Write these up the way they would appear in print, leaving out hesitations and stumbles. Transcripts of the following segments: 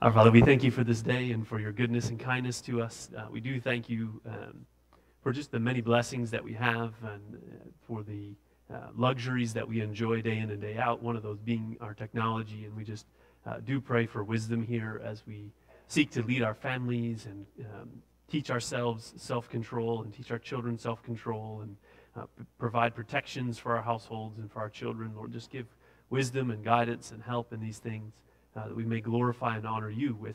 Our Father, we thank you for this day and for your goodness and kindness to us. We do thank you for just the many blessings that we have and for the luxuries that we enjoy day in and day out, one of those being our technology. And we just do pray for wisdom here as we seek to lead our families and teach ourselves self-control and teach our children self-control and provide protections for our households and for our children. Lord, just give wisdom and guidance and help in these things. That we may glorify and honor you with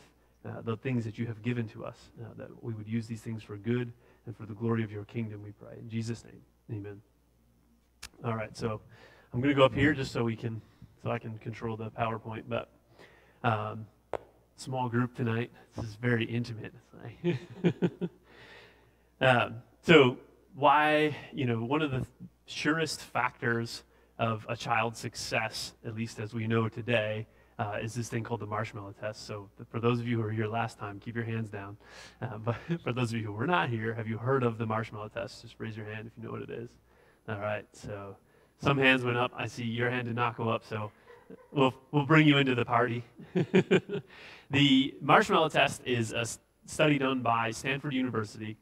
the things that you have given to us, that we would use these things for good and for the glory of your kingdom, we pray. In Jesus' name, amen. All right, so I'm going to go up here just so I can control the PowerPoint, but small group tonight. This is very intimate. So why, one of the surest factors of a child's success, at least as we know today, is this thing called the marshmallow test. So for those of you who were here last time, keep your hands down. But for those of you who were not here, have you heard of the marshmallow test? Just raise your hand if you know what it is. All right, so some hands went up. I see your hand did not go up, so we'll bring you into the party. The marshmallow test is a study done by Stanford University.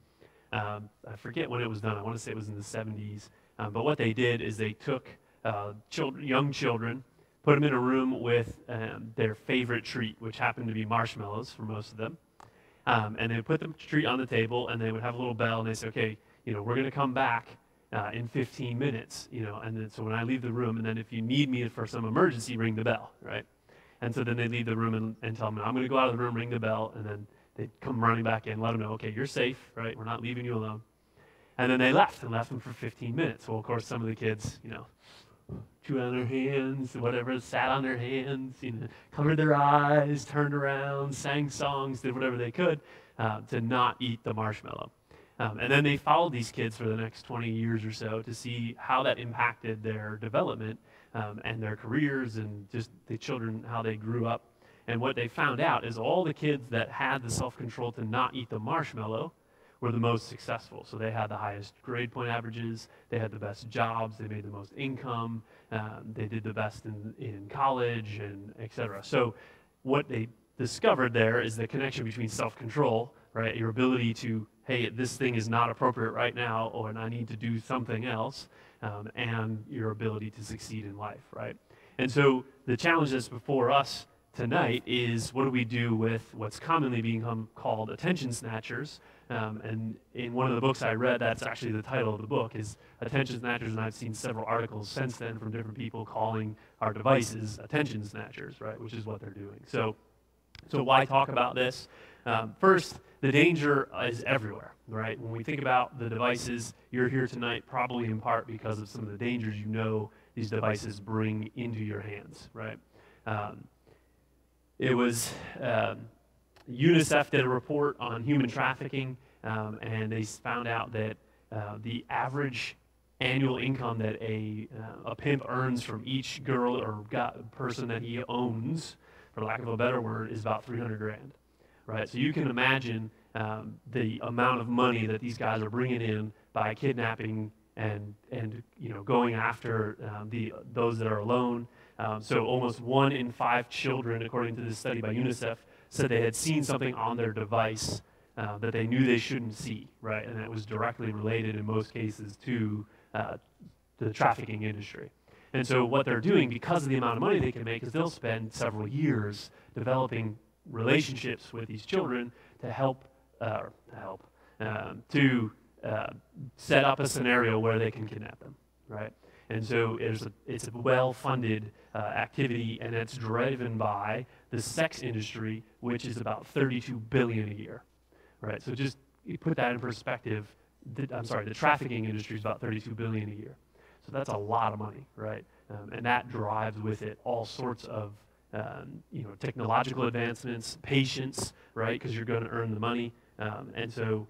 I forget when it was done. I want to say it was in the 70s. But what they did is they took young children, put them in a room with their favorite treat, which happened to be marshmallows for most of them. And they would put the treat on the table, and they would have a little bell, and they say, okay, we're going to come back in 15 minutes, and then so when I leave the room, and then if you need me for some emergency, ring the bell, right? And so then they leave the room and tell them, I'm going to go out of the room, ring the bell, and then they'd come running back in, let them know, okay, you're safe, right? We're not leaving you alone. And then they left them for 15 minutes. Well, of course, some of the kids, chewed on their hands, whatever, sat on their hands, covered their eyes, turned around, sang songs, did whatever they could to not eat the marshmallow. And then they followed these kids for the next 20 years or so to see how that impacted their development and their careers and just the children, how they grew up. And what they found out is all the kids that had the self-control to not eat the marshmallow were the most successful. So they had the highest grade point averages, they had the best jobs, they made the most income, they did the best in college, and et cetera. So what they discovered there is the connection between self-control, right, your ability to, hey, this thing is not appropriate right now, or I need to do something else, and your ability to succeed in life, right? And so the challenge that's before us tonight is, what do we do with what's commonly being called attention snatchers? And in one of the books I read, that's actually the title of the book, is Attention Snatchers, and I've seen several articles since then from different people calling our devices attention snatchers, right, which is what they're doing. So why talk about this? First, the danger is everywhere, right? When we think about the devices, you're here tonight probably in part because of some of the dangers these devices bring into your hands, right? It was UNICEF did a report on human trafficking, and they found out that the average annual income that a pimp earns from each girl or person that he owns, for lack of a better word, is about 300 grand, right? So you can imagine the amount of money that these guys are bringing in by kidnapping and going after those that are alone. So almost 1 in 5 children, according to this study by UNICEF, said they had seen something on their device that they knew they shouldn't see, right? And that was directly related in most cases to the trafficking industry. And so what they're doing, because of the amount of money they can make, is they'll spend several years developing relationships with these children to help set up a scenario where they can kidnap them, right? And so it's a well-funded activity, and it's driven by the sex industry, which is about $32 billion a year, right? So just you put that in perspective. The trafficking industry is about $32 billion a year. So that's a lot of money, right? And that drives with it all sorts of technological advancements, patience, right? Because you're going to earn the money, and so.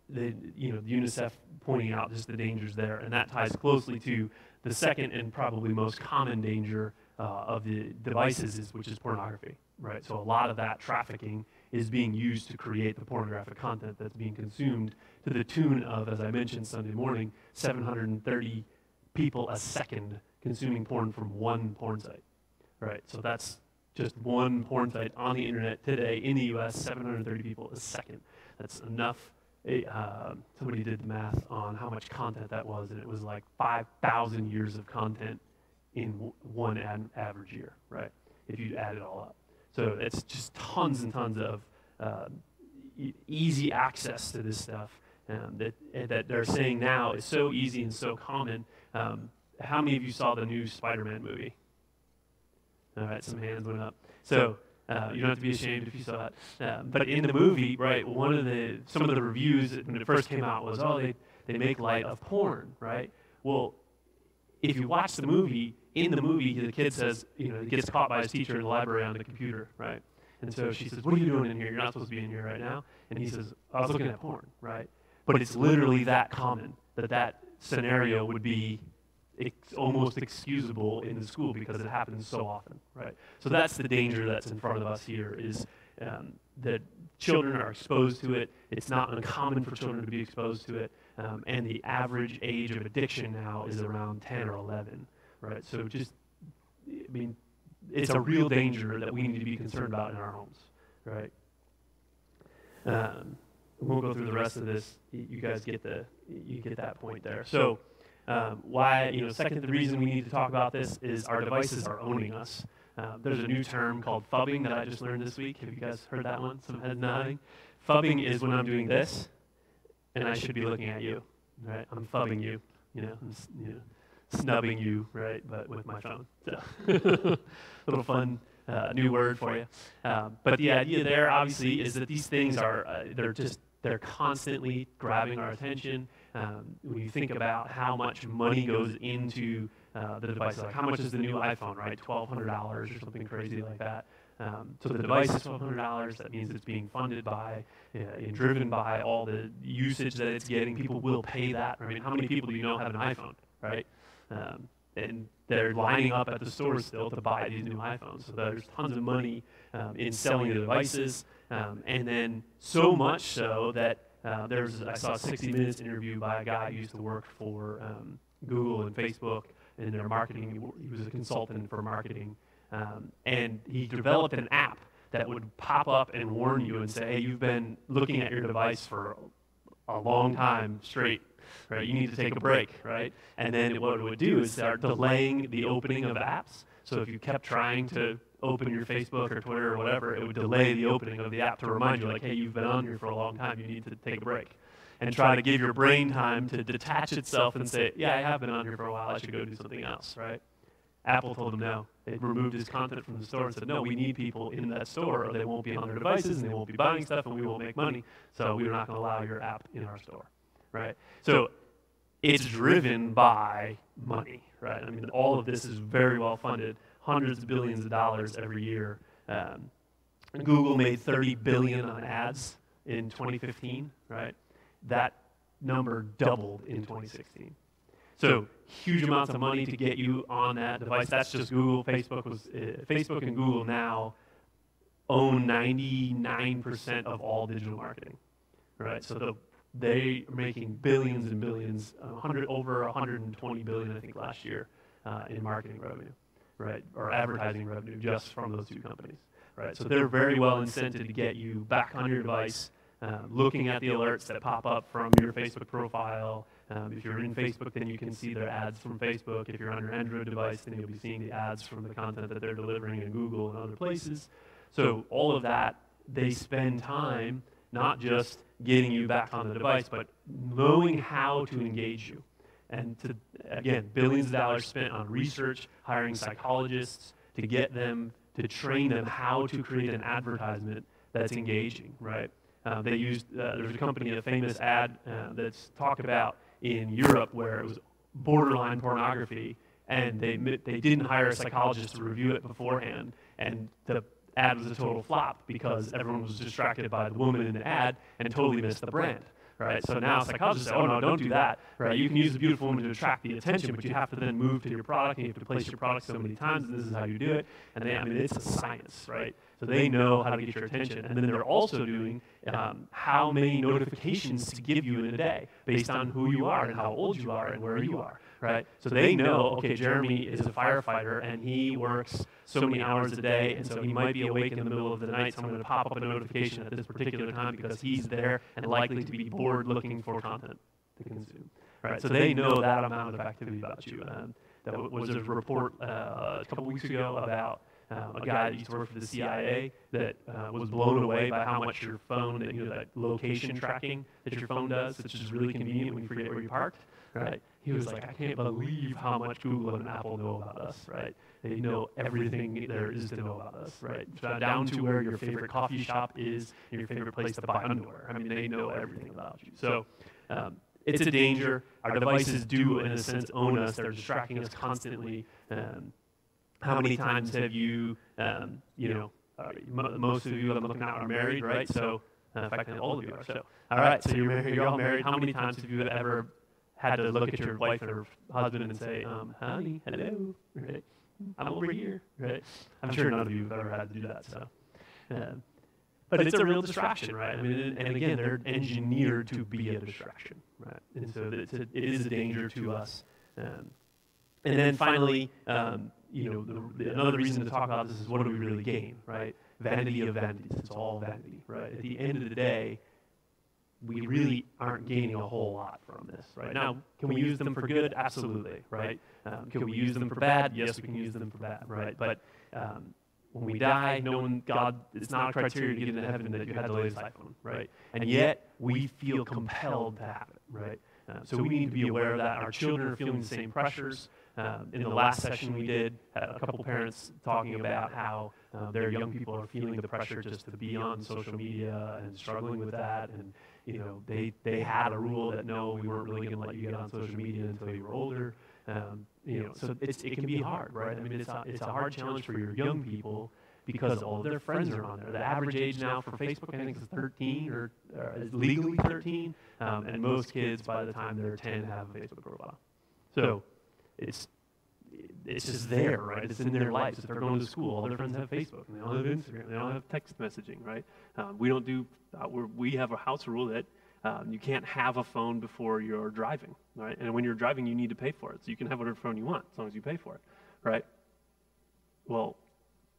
The UNICEF pointing out just the dangers there, and that ties closely to the second and probably most common danger of the devices, which is pornography, right? So a lot of that trafficking is being used to create the pornographic content that's being consumed to the tune of, as I mentioned Sunday morning, 730 people a second consuming porn from one porn site, right? So that's just one porn site on the internet today in the U.S., 730 people a second. That's enough. Somebody did the math on how much content that was, and it was like 5,000 years of content in one average year, right? If you add it all up. So it's just tons and tons of easy access to this stuff that they're saying now is so easy and so common. How many of you saw the new Spider-Man movie? All right, some hands went up. So you don't have to be ashamed if you saw it. But in the movie, right, some of the reviews when it first came out was, oh, they make light of porn, right? Well, if you watch the movie, in the movie, the kid says, he gets caught by his teacher in the library on the computer, right? And so she says, what are you doing in here? You're not supposed to be in here right now. And he says, I was looking at porn, right? But it's literally that common that scenario would be almost excusable in the school because it happens so often, right? So that's the danger that's in front of us here is that children are exposed to it. It's not uncommon for children to be exposed to it. And the average age of addiction now is around 10 or 11, right? So it's a real danger that we need to be concerned about in our homes, right? We won't go through the rest of this. You guys get that point there. So the reason we need to talk about this is our devices are owning us. There's a new term called phubbing that I just learned this week. Have you guys heard that one? Some head nodding. Phubbing is when I'm doing this, and I should be looking at you, right? I'm phubbing you, snubbing you, right? But with my phone. So, little fun new word for you. But the idea there, obviously, is that these things they're constantly grabbing our attention. When you think about how much money goes into the device, like how much is the new iPhone, right? $1,200 or something crazy like that. So the device is $1,200. That means it's being funded by and driven by all the usage that it's getting. People will pay that. I mean, how many people do you know have an iPhone, right? And they're lining up at the stores still to buy these new iPhones. So there's tons of money in selling the devices, and then so much so that I saw a 60 Minutes interview by a guy who used to work for Google and Facebook in their marketing. He was a consultant for marketing, and he developed an app that would pop up and warn you and say, hey, you've been looking at your device for a long time straight. Right, you need to take a break, right? And then what it would do is start delaying the opening of apps. So if you kept trying to open your Facebook or Twitter or whatever, it would delay the opening of the app to remind you, like, hey, you've been on here for a long time. You need to take a break. And try to give your brain time to detach itself and say, yeah, I have been on here for a while. I should go do something else, right? Apple told him no. They removed his content from the store and said, no, we need people in that store or they won't be on their devices and they won't be buying stuff and we won't make money. So we're not going to allow your app in our store. Right? So it's driven by money, right? I mean, all of this is very well funded, hundreds of billions of dollars every year. Google made $30 billion on ads in 2015, right? That number doubled in 2016. So huge amounts of money to get you on that device. That's just Google. Facebook and Google now own 99% of all digital marketing, right? So they are making billions and billions, over 120 billion, I think, last year in marketing revenue, right, or advertising revenue just from those two companies, right? So they're very well incented to get you back on your device, looking at the alerts that pop up from your Facebook profile. If you're in Facebook, then you can see their ads from Facebook. If you're on your Android device, then you'll be seeing the ads from the content that they're delivering in Google and other places. So all of that, they spend time not just getting you back on the device, but knowing how to engage you. And again, billions of dollars spent on research, hiring psychologists to get them, to train them how to create an advertisement that's engaging, right? There's a company, a famous ad that's talked about in Europe where it was borderline pornography, and they didn't hire a psychologist to review it beforehand, and the ad was a total flop because everyone was distracted by the woman in the ad and totally missed the brand, right? So now psychologists say, oh no, don't do that, right? You can use a beautiful woman to attract the attention, but you have to then move to your product and you have to place your product so many times, and this is how you do it. And it's a science, right? So they know how to get your attention. And then they're also doing how many notifications to give you in a day based on who you are and how old you are and where you are, right? So they know, okay, Jeremy is a firefighter and he works so many hours a day, and so he might be awake in the middle of the night, so I'm going to pop up a notification at this particular time because he's there and likely to be bored looking for content to consume, right? So they know that amount of activity about you. That was a report a couple weeks ago about a guy that used to work for the CIA that was blown away by how much your phone, that location tracking that your phone does, which is really convenient when you forget where you parked, right? He was like, I can't believe how much Google and Apple know about us, right? They know everything there is to know about us, right? Down to where your favorite coffee shop is and your favorite place to buy underwear. I mean, they know everything about you. So it's a danger. Our devices do, in a sense, own us. They're distracting us constantly. How many times have you, most of you I'm looking at are married, right? So, in fact, all of you are. So, all right, so you're all married. How many times have you ever had to look at your wife or husband and say, honey, hello, right? I'm over here, right? I'm sure none of you have ever had to do that, so. But it's a real distraction, right? I mean, and again, they're engineered to be a distraction, right? And so it is a danger to us. And then finally, another reason to talk about this is what do we really gain, right? Vanity of vanities. It's all vanity, right? At the end of the day, we really aren't gaining a whole lot from this, right? Now, can we use them for good? Absolutely, right? Can we use them for bad? Yes, we can use them for bad, right? But when we die, it's not a criteria to get into heaven that you had the latest iPhone, right? And yet, we feel compelled to have it, right? So we need to be aware of that. Our children are feeling the same pressures. In the last session we did, had a couple parents talking about how their young people are feeling the pressure just to be on social media and struggling with that. And they had a rule that no, we weren't really going to let you get on social media until you were older. So it can be hard, right? I mean, it's a hard challenge for your young people because all of their friends are on there. The average age now for Facebook, I think, is 13 or is legally 13, and most kids by the time they're 10 have a Facebook profile. So it's just there, right? It's in their lives. If they're going to school, all their friends have Facebook, and they all have Instagram, they all have text messaging, right? We have a house rule that you can't have a phone before you're driving, right? And when you're driving, you need to pay for it. So you can have whatever phone you want as long as you pay for it, right? Well,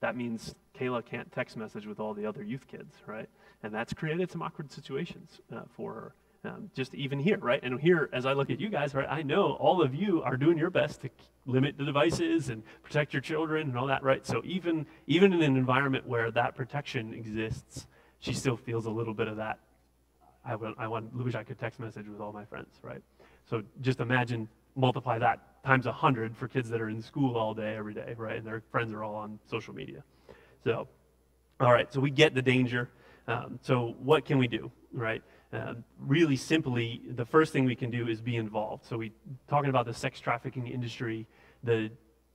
that means Kayla can't text message with all the other youth kids, right? And that's created some awkward situations for her. Just even here, right? And here, as I look at you guys, right, I know all of you are doing your best to limit the devices and protect your children and all that, right? So even in an environment where that protection exists, she still feels a little bit of that. I wish I could text message with all my friends, right? So just imagine, multiply that times 100 for kids that are in school all day, every day, right? And their friends are all on social media. So, all right, so we get the danger. So what can we do, right? Really simply, the first thing we can do is be involved. So talking about the sex trafficking industry, the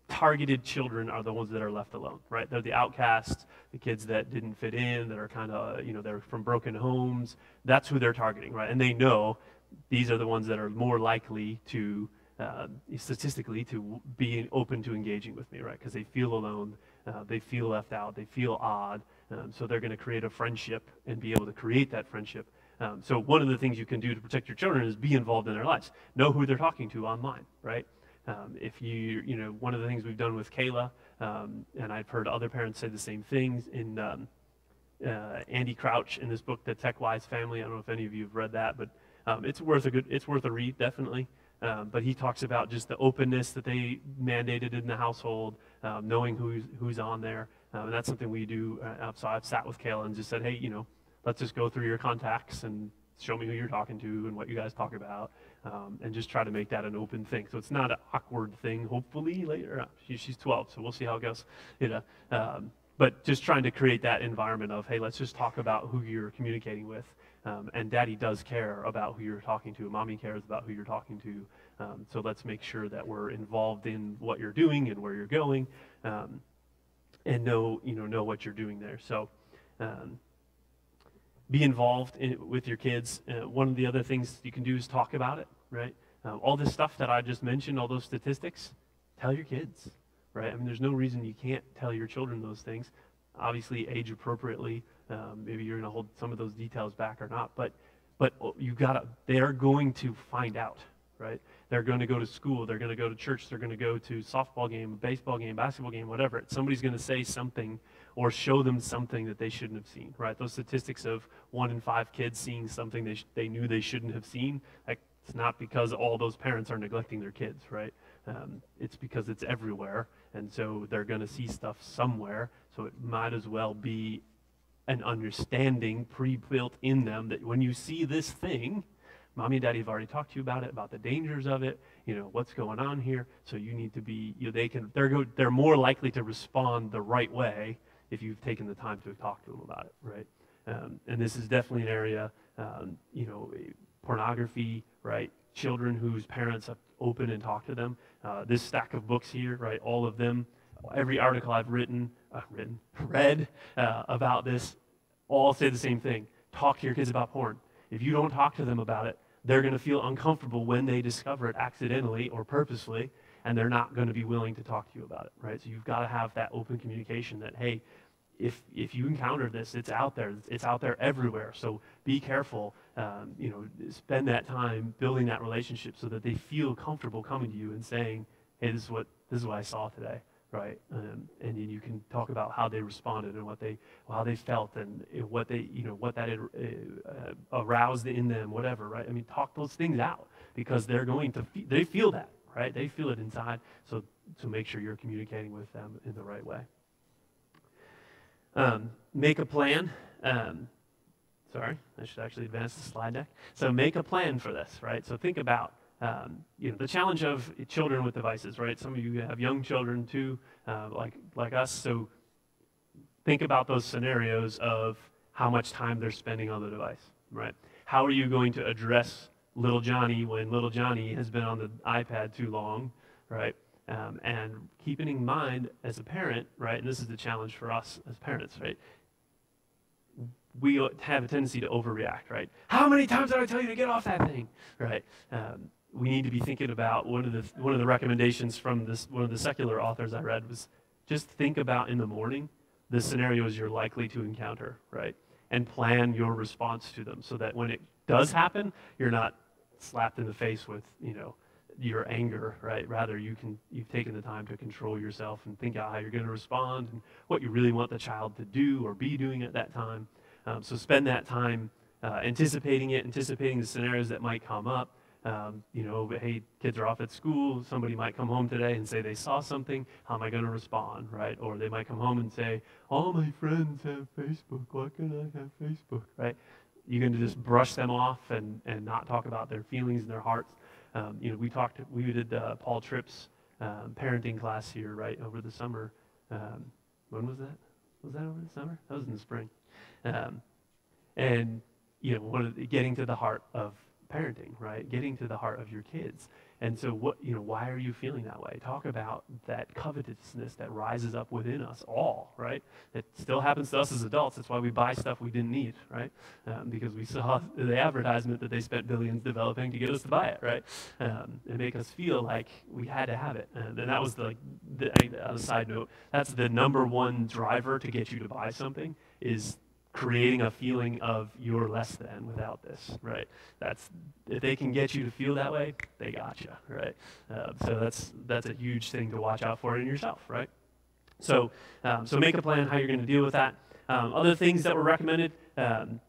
targeted children are the ones that are left alone, right? They're the outcasts, the kids that didn't fit in, that are kind of, they're from broken homes. That's who they're targeting, right? And they know these are the ones that are more likely to, statistically, to be open to engaging with me, right? Because they feel alone, they feel left out, they feel odd, so they're going to create a friendship and be able to create that friendship. So one of the things you can do to protect your children is be involved in their lives. Know who they're talking to online, right? If one of the things we've done with Kayla, and I've heard other parents say the same things in Andy Crouch in this book, The Tech Wise Family. I don't know if any of you have read that, but it's worth a read, definitely. But he talks about just the openness that they mandated in the household, knowing who's on there, and that's something we do. So I've sat with Kayla and just said, hey, let's just go through your contacts and show me who you're talking to and what you guys talk about, and just try to make that an open thing. So it's not an awkward thing, hopefully, later. She's 12, so we'll see how it goes. But just trying to create that environment of, hey, let's just talk about who you're communicating with. And Daddy does care about who you're talking to. Mommy cares about who you're talking to. So let's make sure that we're involved in what you're doing and where you're going, and know what you're doing there. So be involved with your kids. One of the other things you can do is talk about it, right? All this stuff that I just mentioned, all those statistics, tell your kids, right? I mean, there's no reason you can't tell your children those things. obviously age appropriately. Maybe you're going to hold some of those details back or not, but they're going to find out, right? They're going to go to school, they're going to go to church, they're going to go to softball game, baseball game, basketball game, whatever. Somebody's going to say something or show them something that they shouldn't have seen, right? Those statistics of 1 in 5 kids seeing something they knew they shouldn't have seen, like, it's not because all those parents are neglecting their kids, right? It's because it's everywhere, and so they're going to see stuff somewhere, so it might as well be an understanding pre-built in them that when you see this thing, mommy and daddy have already talked to you about it, about the dangers of it, what's going on here, so you need to be, they're more likely to respond the right way if you've taken the time to talk to them about it, right? And this is definitely an area, pornography, right? Children whose parents have opened and talked to them. This stack of books here, right? All of them, every article I've read about this, all say the same thing. Talk to your kids about porn. If you don't talk to them about it, they're going to feel uncomfortable when they discover it accidentally or purposely, and they're not going to be willing to talk to you about it, right? So you've got to have that open communication that, hey, if you encounter this, it's out there everywhere. So be careful. Spend that time building that relationship so that they feel comfortable coming to you and saying, hey, this is what I saw today, right? And then you can talk about how they responded and how they felt and what that aroused in them, whatever, right? I mean, talk those things out because they feel that, right? They feel it inside. So make sure you're communicating with them in the right way. Make a plan. Sorry, I should actually advance the slide deck. So make a plan for this, right? So think about, the challenge of children with devices, right? Some of you have young children too, like us. So think about those scenarios of how much time they're spending on the device, right? How are you going to address little Johnny when little Johnny has been on the iPad too long, right? And keeping in mind as a parent, right, and this is the challenge for us as parents, right, we have a tendency to overreact, right? How many times did I tell you to get off that thing, right? We need to be thinking about one of the recommendations from one of the secular authors I read was just think about in the morning the scenarios you're likely to encounter, right, and plan your response to them so that when it does happen, you're not slapped in the face with your anger, right? Rather, you've taken the time to control yourself and think out how you're going to respond and what you really want the child to do or be doing at that time. So spend that time anticipating the scenarios that might come up. Hey, kids are off at school. Somebody might come home today and say they saw something. How am I going to respond, right? Or they might come home and say, all my friends have Facebook. Why can't I have Facebook, right? You're going to just brush them off and not talk about their feelings and their hearts. We did Paul Tripp's parenting class here, right, over the summer. When was that? Was that over the summer? That was in the spring. Getting to the heart of parenting, right? Getting to the heart of your kids. And so why are you feeling that way? Talk about that covetousness that rises up within us all, right? It still happens to us as adults. That's why we buy stuff we didn't need, right? Because we saw the advertisement that they spent billions developing to get us to buy it, right? And make us feel like we had to have it. And that was on a side note, that's the number one driver to get you to buy something is creating a feeling of you're less than without this, right? If they can get you to feel that way, they got you, right? So that's a huge thing to watch out for in yourself, right? So make a plan how you're going to deal with that. Other things that were recommended in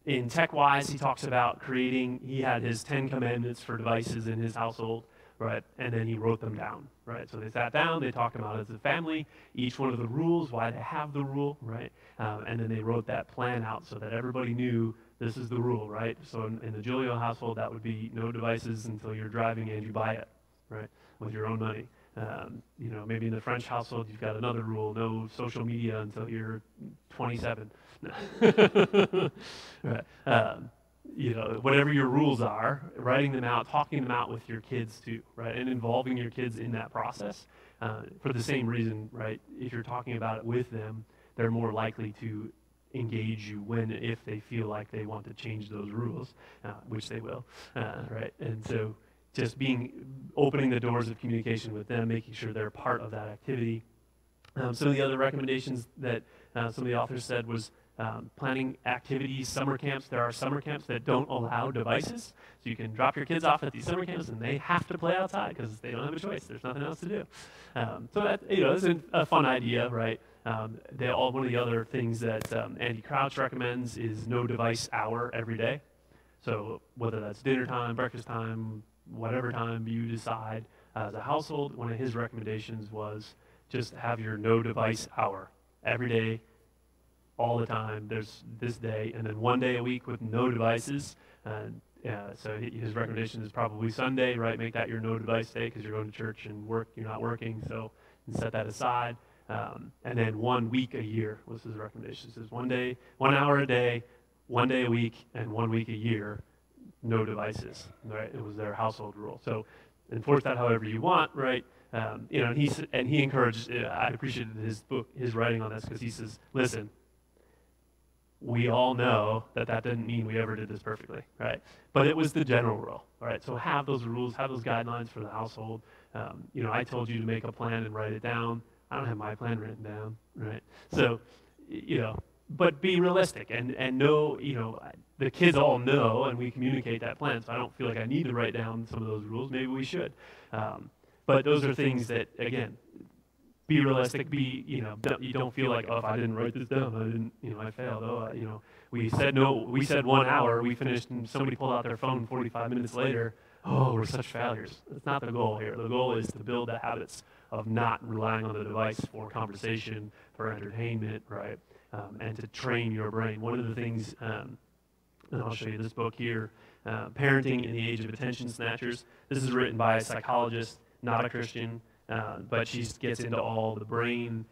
TechWise, he talks about he had his 10 commandments for devices in his household, right? And then he wrote them down, right? So they sat down, they talked about it as a family, each one of the rules, why they have the rule, right? And then they wrote that plan out so that everybody knew this is the rule, right? So in the Julio household, that would be no devices until you're driving and you buy it, right? With your own money. Maybe in the French household, you've got another rule, no social media until you're 27. Right. Whatever your rules are, writing them out, talking them out with your kids too, right? And involving your kids in that process for the same reason, right? If you're talking about it with them, they're more likely to engage you if they feel like they want to change those rules, which they will, right? And so just opening the doors of communication with them, making sure they're part of that activity. Some of the other recommendations that some of the authors said was planning activities, summer camps. There are summer camps that don't allow devices, so you can drop your kids off at these summer camps and they have to play outside because they don't have a choice. There's nothing else to do. So that, it's a fun idea, right? One of the other things that Andy Crouch recommends is no device hour every day. So whether that's dinner time, breakfast time, whatever time you decide as a household, one of his recommendations was just have your no device hour every day, all the time. There's this day, and then one day a week with no devices. So his recommendation is probably Sunday, right? Make that your no device day because you're going to church and work. You're not working, so set that aside. And then 1 week a year was his recommendation. He says 1 day, 1 hour a day, 1 day a week, and 1 week a year, no devices. Right? It was their household rule. So enforce that however you want, right? And he encouraged. I appreciated his writing on this because he says, listen, we all know that didn't mean we ever did this perfectly, right? But it was the general rule, all right? So have those rules, have those guidelines for the household. I told you to make a plan and write it down. I don't have my plan written down, right? So, but be realistic and know, the kids all know, and we communicate that plan. So I don't feel like I need to write down some of those rules. Maybe we should. But those are things that, again, be realistic. You don't feel like, oh, if I didn't write this down, I failed. Oh, we said no. We said 1 hour. We finished, and somebody pulled out their phone 45 minutes later. Oh, we're such failures. That's not the goal here. The goal is to build the habits of not relying on the device for conversation, for entertainment, right? And to train your brain. One of the things, and I'll show you this book here, Parenting in the Age of Attention Snatchers. This is written by a psychologist, not a Christian. But she gets into all the brain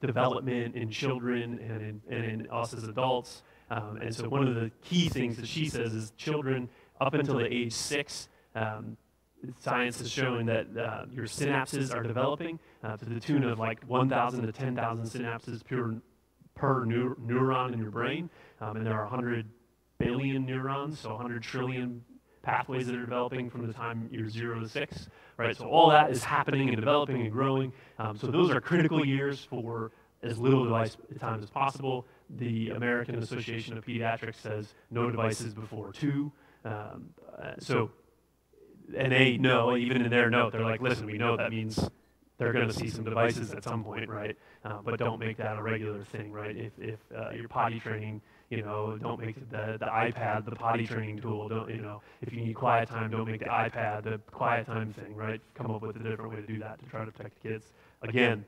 development in children and in us as adults. And so one of the key things that she says is children up until the age 6, science is showing that your synapses are developing to the tune of like 1,000 to 10,000 synapses per neuron in your brain. And there are 100 billion neurons, so 100 trillion pathways that are developing from the time you're 0 to 6, right? So all that is happening and developing and growing. So those are critical years for as little device time as possible. The American Association of Pediatrics says no devices before 2. And they know, even in their note, they're like, listen, we know that means they're going to see some devices at some point, right? But don't make that a regular thing, right? If you're potty training, don't make the iPad the potty training tool. Don't, if you need quiet time, don't make the iPad the quiet time thing, right? Come up with a different way to do that to try to protect the kids. Again,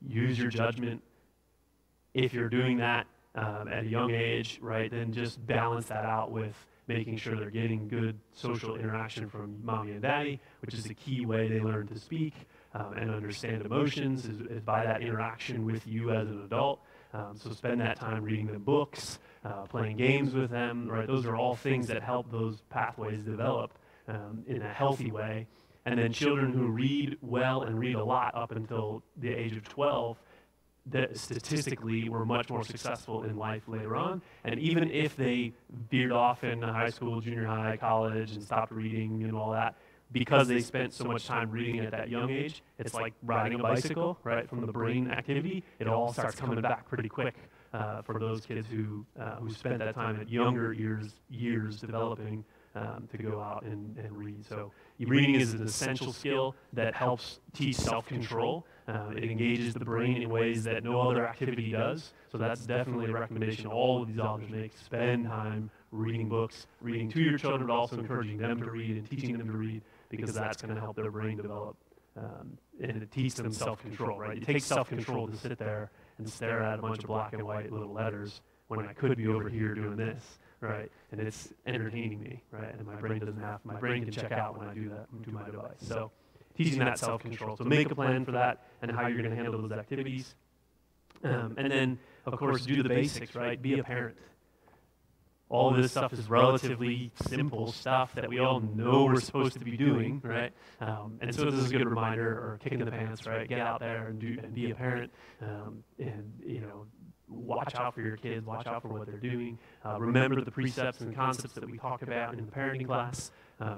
use your judgment. If you're doing that at a young age, right, then just balance that out with making sure they're getting good social interaction from mommy and daddy, which is the key way they learn to speak and understand emotions is by that interaction with you as an adult. So spend that time reading them books, playing games with them, right? Those are all things that help those pathways develop in a healthy way. And then children who read well and read a lot up until the age of 12, that statistically were much more successful in life later on. And even if they veered off in high school, junior high, college, and stopped reading and all that, because they spent so much time reading at that young age, it's like riding a bicycle, right? From the brain activity, it all starts coming back pretty quick for those kids who spent that time at younger years developing to go out and read. So reading is an essential skill that helps teach self-control. It engages the brain in ways that no other activity does. So that's definitely a recommendation all of these authors make. Spend time reading books, reading to your children, but also encouraging them to read and teaching them to read, because that's going to help their brain develop and it teaches them self-control, right? It takes self-control to sit there and stare at a bunch of black and white little letters when I could be over here doing this, right? And it's entertaining me, right? And my brain can check out when I do that to my device. So teaching that self-control. So make a plan for that and how you're going to handle those activities. And then, of course, do the basics, right? Be a parent. All of this stuff is relatively simple stuff that we all know we're supposed to be doing, right? And so this is a good reminder, or kick in the pants, right? Get out there and be a parent, watch out for your kids, watch out for what they're doing. Remember the precepts and concepts that we talk about in the parenting class.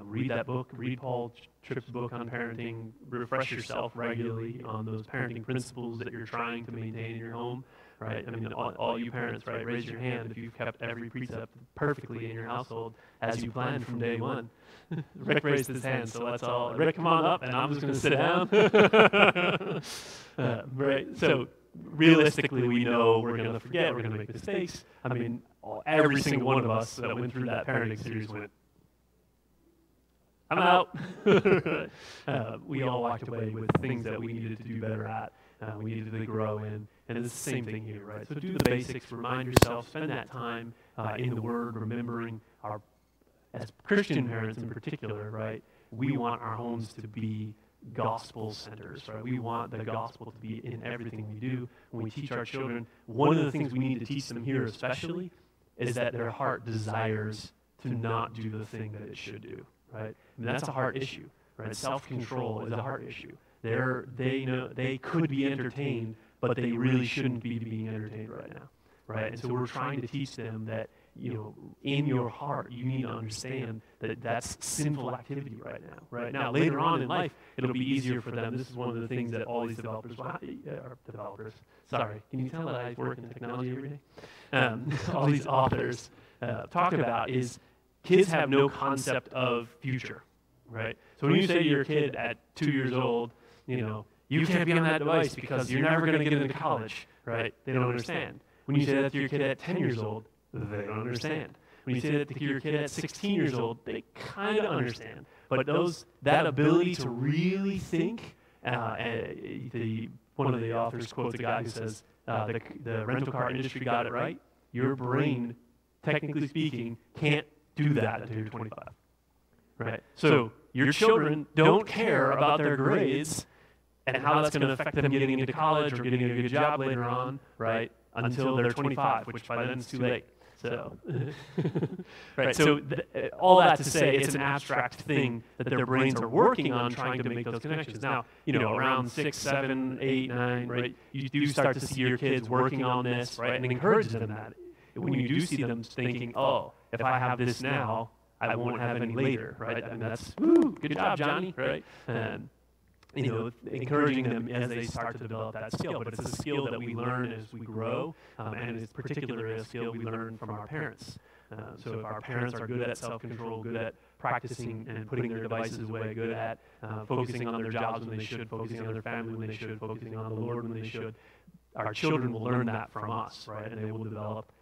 Read that book, read Paul Tripp's book on parenting, refresh yourself regularly on those parenting principles that you're trying to maintain in your home, right? I mean, all you parents, right, raise your hand if you've kept every precept perfectly in your household as you planned from day one. Rick raised his hand, so let's all, Rick, come on up, and I'm just going to sit down. Right, so realistically, we know we're going to forget, we're going to make mistakes. I mean, every single one of us that went through that parenting series went, I'm out. We all walked away with things that we needed to do better at, we needed to grow in, and it's the same thing here, right? So do the basics, remind yourself, spend that time in the Word, remembering our, as Christian parents in particular, right, we want our homes to be gospel centers, right? We want the gospel to be in everything we do. When we teach our children, one of the things we need to teach them here especially is that their heart desires to not do the thing that it should do, right? And that's a heart issue, right? Self-control is a heart issue. They know they could be entertained, but they really shouldn't be being entertained right now, right? And so we're trying to teach them that, you know, in your heart, you need to understand that that's sinful activity right now, right? Now, later on in life, it'll be easier for them. This is one of the things that all these sorry, can you tell that I work in technology every day? All these authors talk about is kids have no concept of future, right? So when you say to your kid at 2 years old, you know, you can't be on that device because you're never going to get into college, right? They don't understand. When you say that to your kid at 10 years old, they don't understand. When you say that to your kid at 16 years old, they kind of understand. But that ability to really think, one of the authors quotes a guy who says, the rental car industry got it right. Your brain, technically speaking, can't do that until you're 25. Right? So your children don't care about their grades and how that's going to affect them getting into college or getting a good job later on, right, until they're 25, which by then it's too late. So, right. So all that to say, it's an abstract thing that their brains are working on trying to make those connections. Now, you know, around 6, 7, 8, 9, right, you do start to see your kids working on this, right, and encourage them in that. When you do see them thinking, oh, if I have this now, I won't have any later, right? And that's, woo, good job, Johnny, right? And, you know, encouraging them as they start to develop that skill. But it's a skill that we learn as we grow, and it's particularly a skill we learn from our parents. So if our parents are good at self-control, good at practicing and putting their devices away, good at focusing on their jobs when they should, focusing on their family when they should, focusing on the Lord when they should, our children will learn that from us, right? And they will develop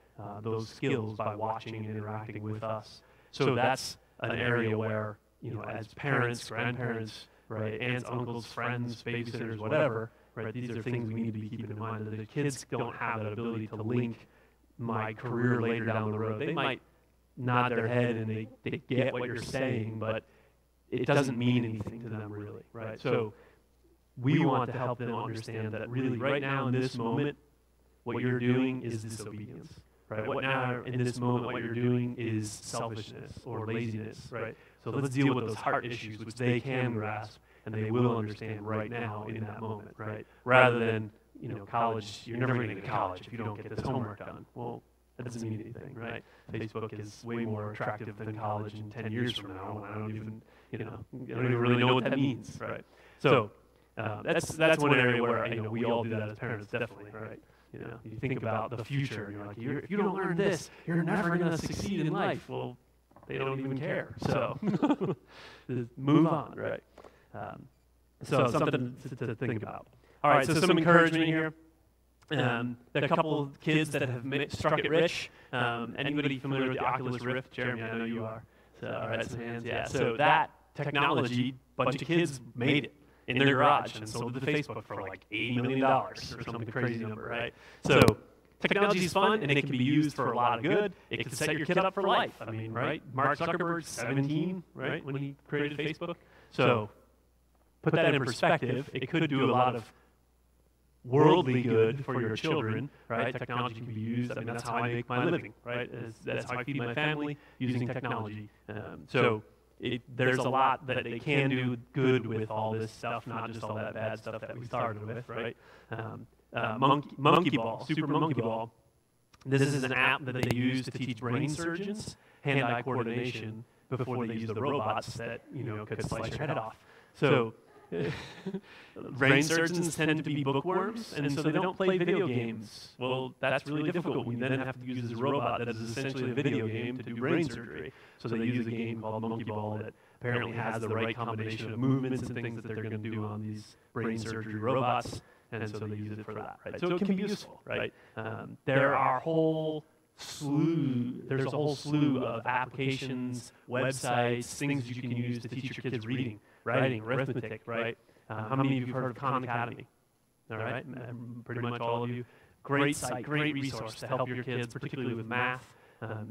those skills by watching and interacting with us. So that's an area where, you know, as parents, grandparents, right, aunts, uncles, friends, babysitters, whatever, right, these are things we need to be keeping in mind, that the kids don't have that ability to link my career later down the road. They might nod their head and they get what you're saying, but it doesn't mean anything to them really, right? So we want to help them understand that really right now in this moment, what you're doing is disobedience. Right? What now in this moment, what you're doing is selfishness or laziness, right? So let's deal with those heart issues, which they can grasp and they will understand right now in that moment, right? Rather than, you know, college, you're never going to get to college if you don't get this homework done. Well, that doesn't mean anything, right? Facebook is way more attractive than college in 10 years from now, and I don't even, you know, I don't even really know what that means, right? So that's one area where, you know, we all do that as parents, definitely, right? You know, you think about the future, and you're like, if you don't learn this, you're never going to succeed in life. Well, they don't even care. So move on, right? So something to think about. All right, so some encouragement here. There are a couple of kids that have struck it rich. Anybody familiar with the Oculus Rift? Jeremy, I know you are. So, all right, some hands. Yeah. So that technology, bunch of kids made it in their garage and sold it to Facebook for like $80 million or something crazy number, right? So technology is fun, and it can be used for a lot of good. It can set your kid up for life. I mean, right? Mark Zuckerberg, 17, right, when he created Facebook. So put that in perspective. It could do a lot of worldly good for your children, right? Technology can be used. I mean, that's how I make my living, right? That's how I feed my family, using technology. There's a lot that they can do good with all this stuff, not just all that bad stuff that we started with, right? Monkey Ball, Super Monkey Ball. This is an app that they use to teach brain surgeons hand-eye coordination before they use the robots that could slice your head off. So brain surgeons tend to be bookworms, and so they don't play video games. Well, that's really difficult when you then have to use this robot that is essentially a video game to do brain surgery. So they use a game called Monkey Ball that apparently has the right combination of movements and things that they're going to do on these brain surgery robots, and so they use it for that, right? So it can be useful, right? There's a whole slew of applications, websites, things you can use to teach your kids reading, writing, arithmetic, right? How many of you have heard of Khan Academy? All right, pretty much all of you. Great site, great resource to help your kids, particularly with math.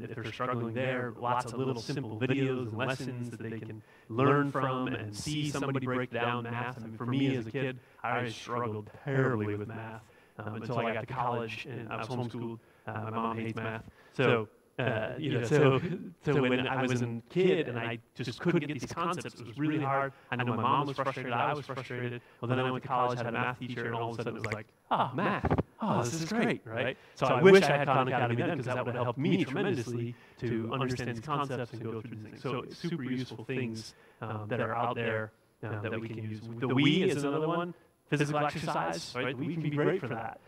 If they're struggling there, lots of little simple videos and lessons that they can learn from and see somebody break down math. I mean, for me as a kid, I struggled terribly with math until I got to college and I was homeschooled. My mom hates math. So when I was a kid and I just couldn't get these concepts, it was really hard. I know my mom was frustrated, I was frustrated. Well, then I went to college, had a math teacher, and all of a sudden it was like, math. Oh, this is great, right? So I wish I had Khan Academy then, because that would have helped me tremendously to understand these concepts and go through these things. So super useful things that are out there that we can use. The Wii is another one. Physical exercise, right? The Wii can be great for that.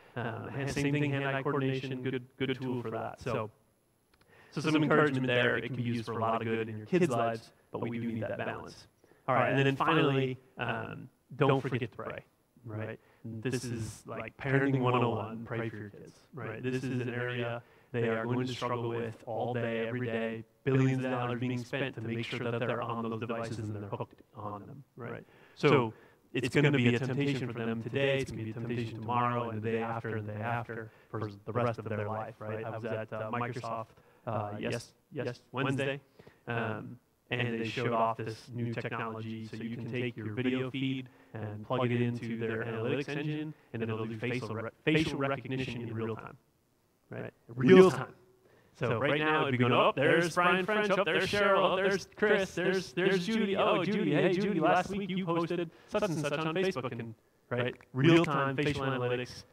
Same thing, hand-eye coordination, good tool for that. So some encouragement there. It can be used for a lot of good in your kids' lives, but we do need that balance. All right, and then finally, don't forget to pray, right? This is like parenting 101, pray for your kids, right? This is an area they are going to struggle with all day, every day, billions of dollars being spent to make sure that they're on those devices and they're hooked on them, right? So it's going to be a temptation for them today, it's going to be a temptation tomorrow, and the day after, and the day after, for the rest of their life, right? I was at Microsoft Wednesday, and they showed off this new technology, so you can take your video feed and plug it into their analytics engine, and it'll do facial recognition in real time, right? Real time. So right now it'd be going, oh, there's Brian French, oh, there's Cheryl, oh, there's Chris, there's Judy, oh, Judy, hey, Judy, last week you posted such and such on Facebook, and right, real-time facial analytics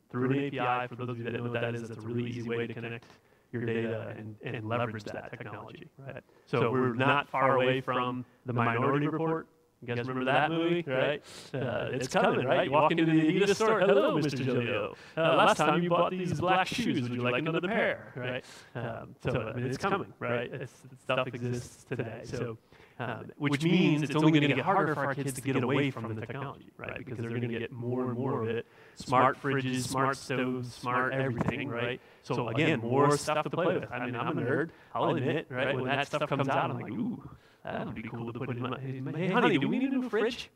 through an API. For those of you that don't know what that is, that's a really easy way to connect your data and leverage that technology, right? So we're not far away from the Minority Report. You guys remember that movie, right? It's coming, right? You walk into the Adidas store, hello, Mr. Julio. Last time you bought these black shoes, would you like another pair, right? So I mean, it's coming, right? Stuff exists today. So, which means it's only going to get harder for our kids to get away from the technology, right? Because they're going to get more and more of it. Smart fridges, smart stoves, smart everything, right? So again, more stuff to play with. I mean, I'm a nerd, I'll admit, right? When that stuff comes out, I'm like, ooh, that would be cool to put in my hey, honey, do we need a new fridge?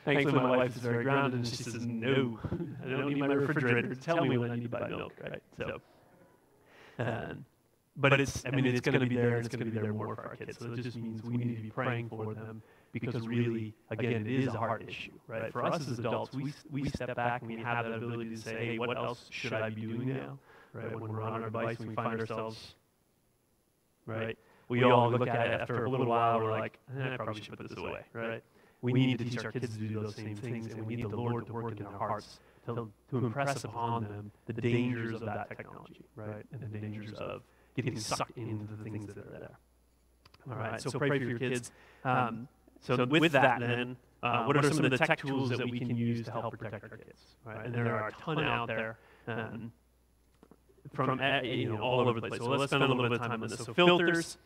Thankfully, my wife is very grounded, and she says, no, I don't need my refrigerator to tell me when I need to buy milk, right? So, but it's going to be there, and it's going to be there more for our kids. So it just means we need to be praying for them, because really, again, it is a hard issue, right? For us as adults, we step back and we have that ability to say, hey, what else should I be doing now, right? When we're on our device and we find ourselves, right? We all look at it after a little while, we're like, I probably should put this away, right? We need to teach our kids to do those same things, and we need the Lord to work in our hearts to impress upon them the dangers of that technology, right? And the dangers of getting sucked into the things that are there. All right, so pray for your kids. So with that, then, what are some of the tech tools that we can use to help protect our kids? Right? And there are a ton out there from all over the place. So let's spend a little bit of time on this. So filters.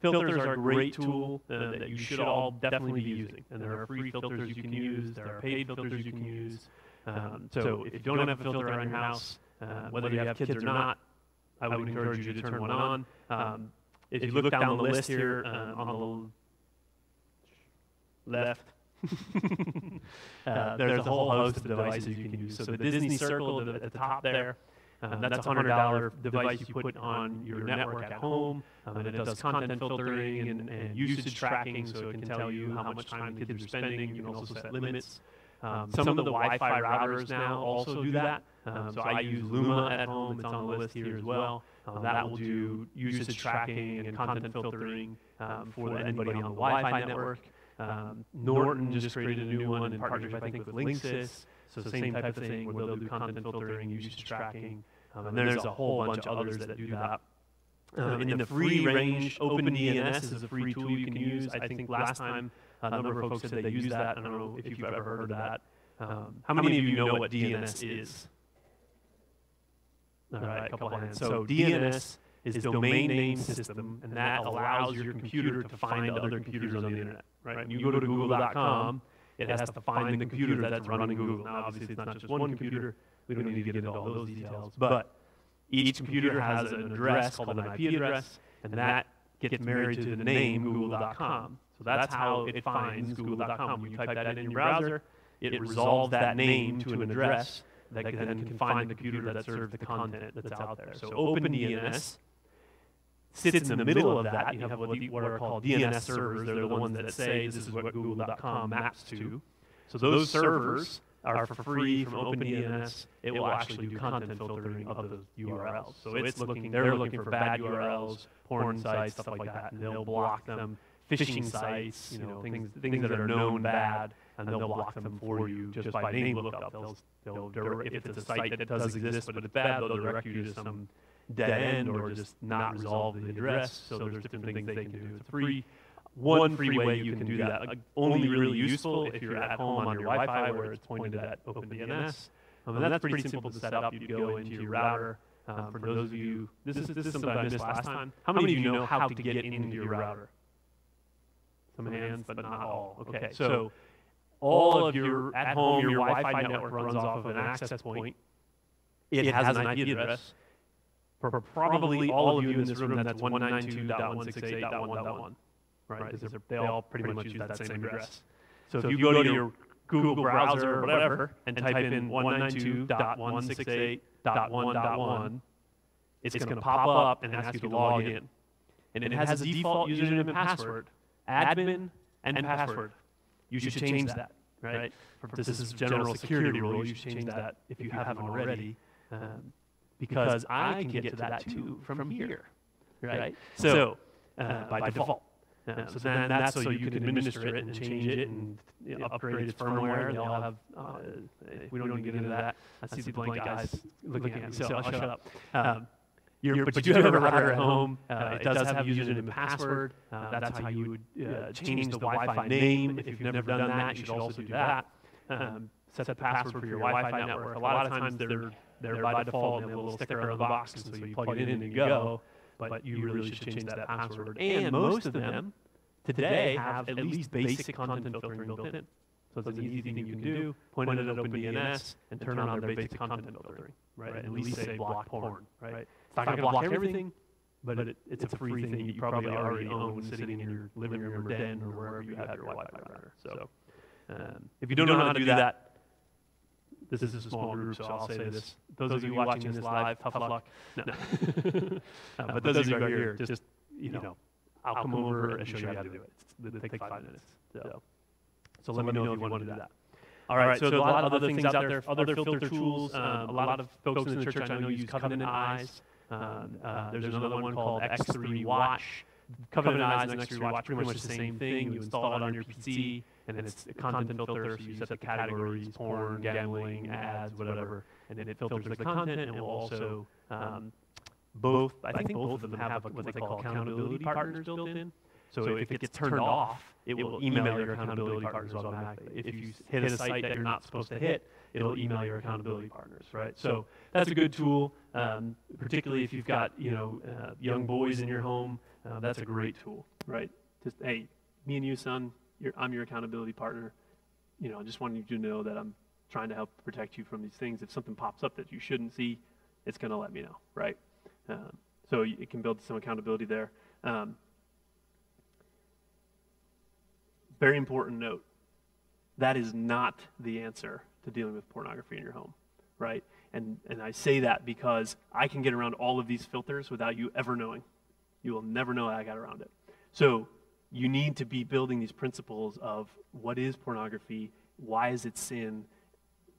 Filters are a great tool that you should all definitely be using. And there are free filters you can use. There are paid filters you can use. So if you don't have a filter around your house, whether you have kids or not, I would encourage you to turn one on. If you look down the list here on the left, there's a whole host of devices you can use. So the Disney Circle at the top there, that's a $100 device you put on your network at home, and it does content filtering and usage tracking, so it can tell you how much time kids are spending. You can also set limits. Some of the Wi-Fi routers now also do that. So I use Luma at home. It's on the list here as well. That will do usage tracking and content filtering for anybody on the Wi-Fi network. Norton just created a new one in partnership, I think, with Linksys. So same type of thing where they'll do content filtering, usage tracking. And there's a whole bunch of others that do that. In the free range, OpenDNS is a free tool you can use. I think last time a number of folks said they used that. I don't know if you've ever heard of that. How many of you know what DNS is? All right, a couple hands. So DNS is domain name system, and that allows your computer to find other computers on the internet. Right? When you go to google.com, it has to find the computer that's running Google. Now, obviously, it's not just one computer. We don't need to get into all those details. But each computer has an address called an IP address, and that gets married to the name google.com. So that's how it finds google.com. When you type that in your browser, it resolves that name to an address that then can find the computer that serves the content that's out there. So OpenDNS sits in the middle of that. You have what are called DNS servers. They're the ones that say this is what google.com maps to. So those servers are for free from OpenDNS. It will actually do content filtering of those URLs. So they're looking for bad URLs, porn sites, stuff like that, and they'll block them. Phishing sites, things that are known bad, and they'll block them for you just by name lookup. If it's a site that does exist but it's bad, they'll direct you to some dead end or just not resolve the address. So there's different things they can do. It's one free way you can do that. Only really useful if you're at home on your Wi-Fi where it's pointed at OpenDNS. And that's pretty simple to set up. You'd go into your router. For those of you, this is something I missed last time. How many of you know how to get into your router? Some hands, but not all. Okay, so all of your, at home, your Wi-Fi network runs off of an access point. It has an IP address. For probably all of you in this room, that's 192.168.1.1. Right? Because they all pretty much use that same address. So if you go to your Google browser or whatever and type in 192.168.1.1, it's going to pop up and ask you to log in. And it has a default username and password, admin and password. You should change that, right? This is a general security rule. You should change that if you haven't already, because I can get to that too from here, right? So by default. So then that's so you can administer it and change it and upgrade its firmware. They all have, we don't even get into that. I see the blank eyes looking at me, so I'll shut up. But you do have a router at home. It does have a username and password. That's how you would change the Wi-Fi name. If you've never done that, you should also do that. Set the password for your Wi-Fi network. A lot of times they're by default and they have a little sticker on the box, and so you plug it in and go. But you really should change that password. And most of them today have at least basic content filtering built in. So it's an easy thing you can do. Point it at OpenDNS and turn on their basic content filtering, right? And at least say block porn, right? It's not going to block everything, but it's a free thing that you probably already own sitting in your living room or den or wherever you have your Wi-Fi router. So if you don't know how to do that, this is a small group, so I'll say this. Those of you watching this live, tough luck. No. But those of you who are here, just, I'll come over and show you how to do it. It'll take 5 minutes. So let me know if you want to do that. All right, so a lot of other things out there, other filter tools. A lot of folks in the church I know use Covenant Eyes. There's another one called X3 Watch. Covenant Eyes and X3 Watch, pretty much the same thing. You install it on your PC, and then it's a content filter, so you set the categories, porn, gambling, ads, whatever, and then it filters the content, and it will also, I think both of them have what they call accountability partners built in. So if it gets turned off, it will email your accountability partners automatically. If you hit a site that you're not supposed to hit, it'll email your accountability partners, right? So that's a good tool, particularly if you've got young boys in your home. That's a great tool, right? Just, hey, me and you, son, I'm your accountability partner. I just wanted you to know that I'm trying to help protect you from these things. If something pops up that you shouldn't see, it's going to let me know, right? So it can build some accountability there. Very important note, that is not the answer to dealing with pornography in your home, right? And I say that because I can get around all of these filters without you ever knowing. You will never know I got around it. So you need to be building these principles of what is pornography, why is it sin,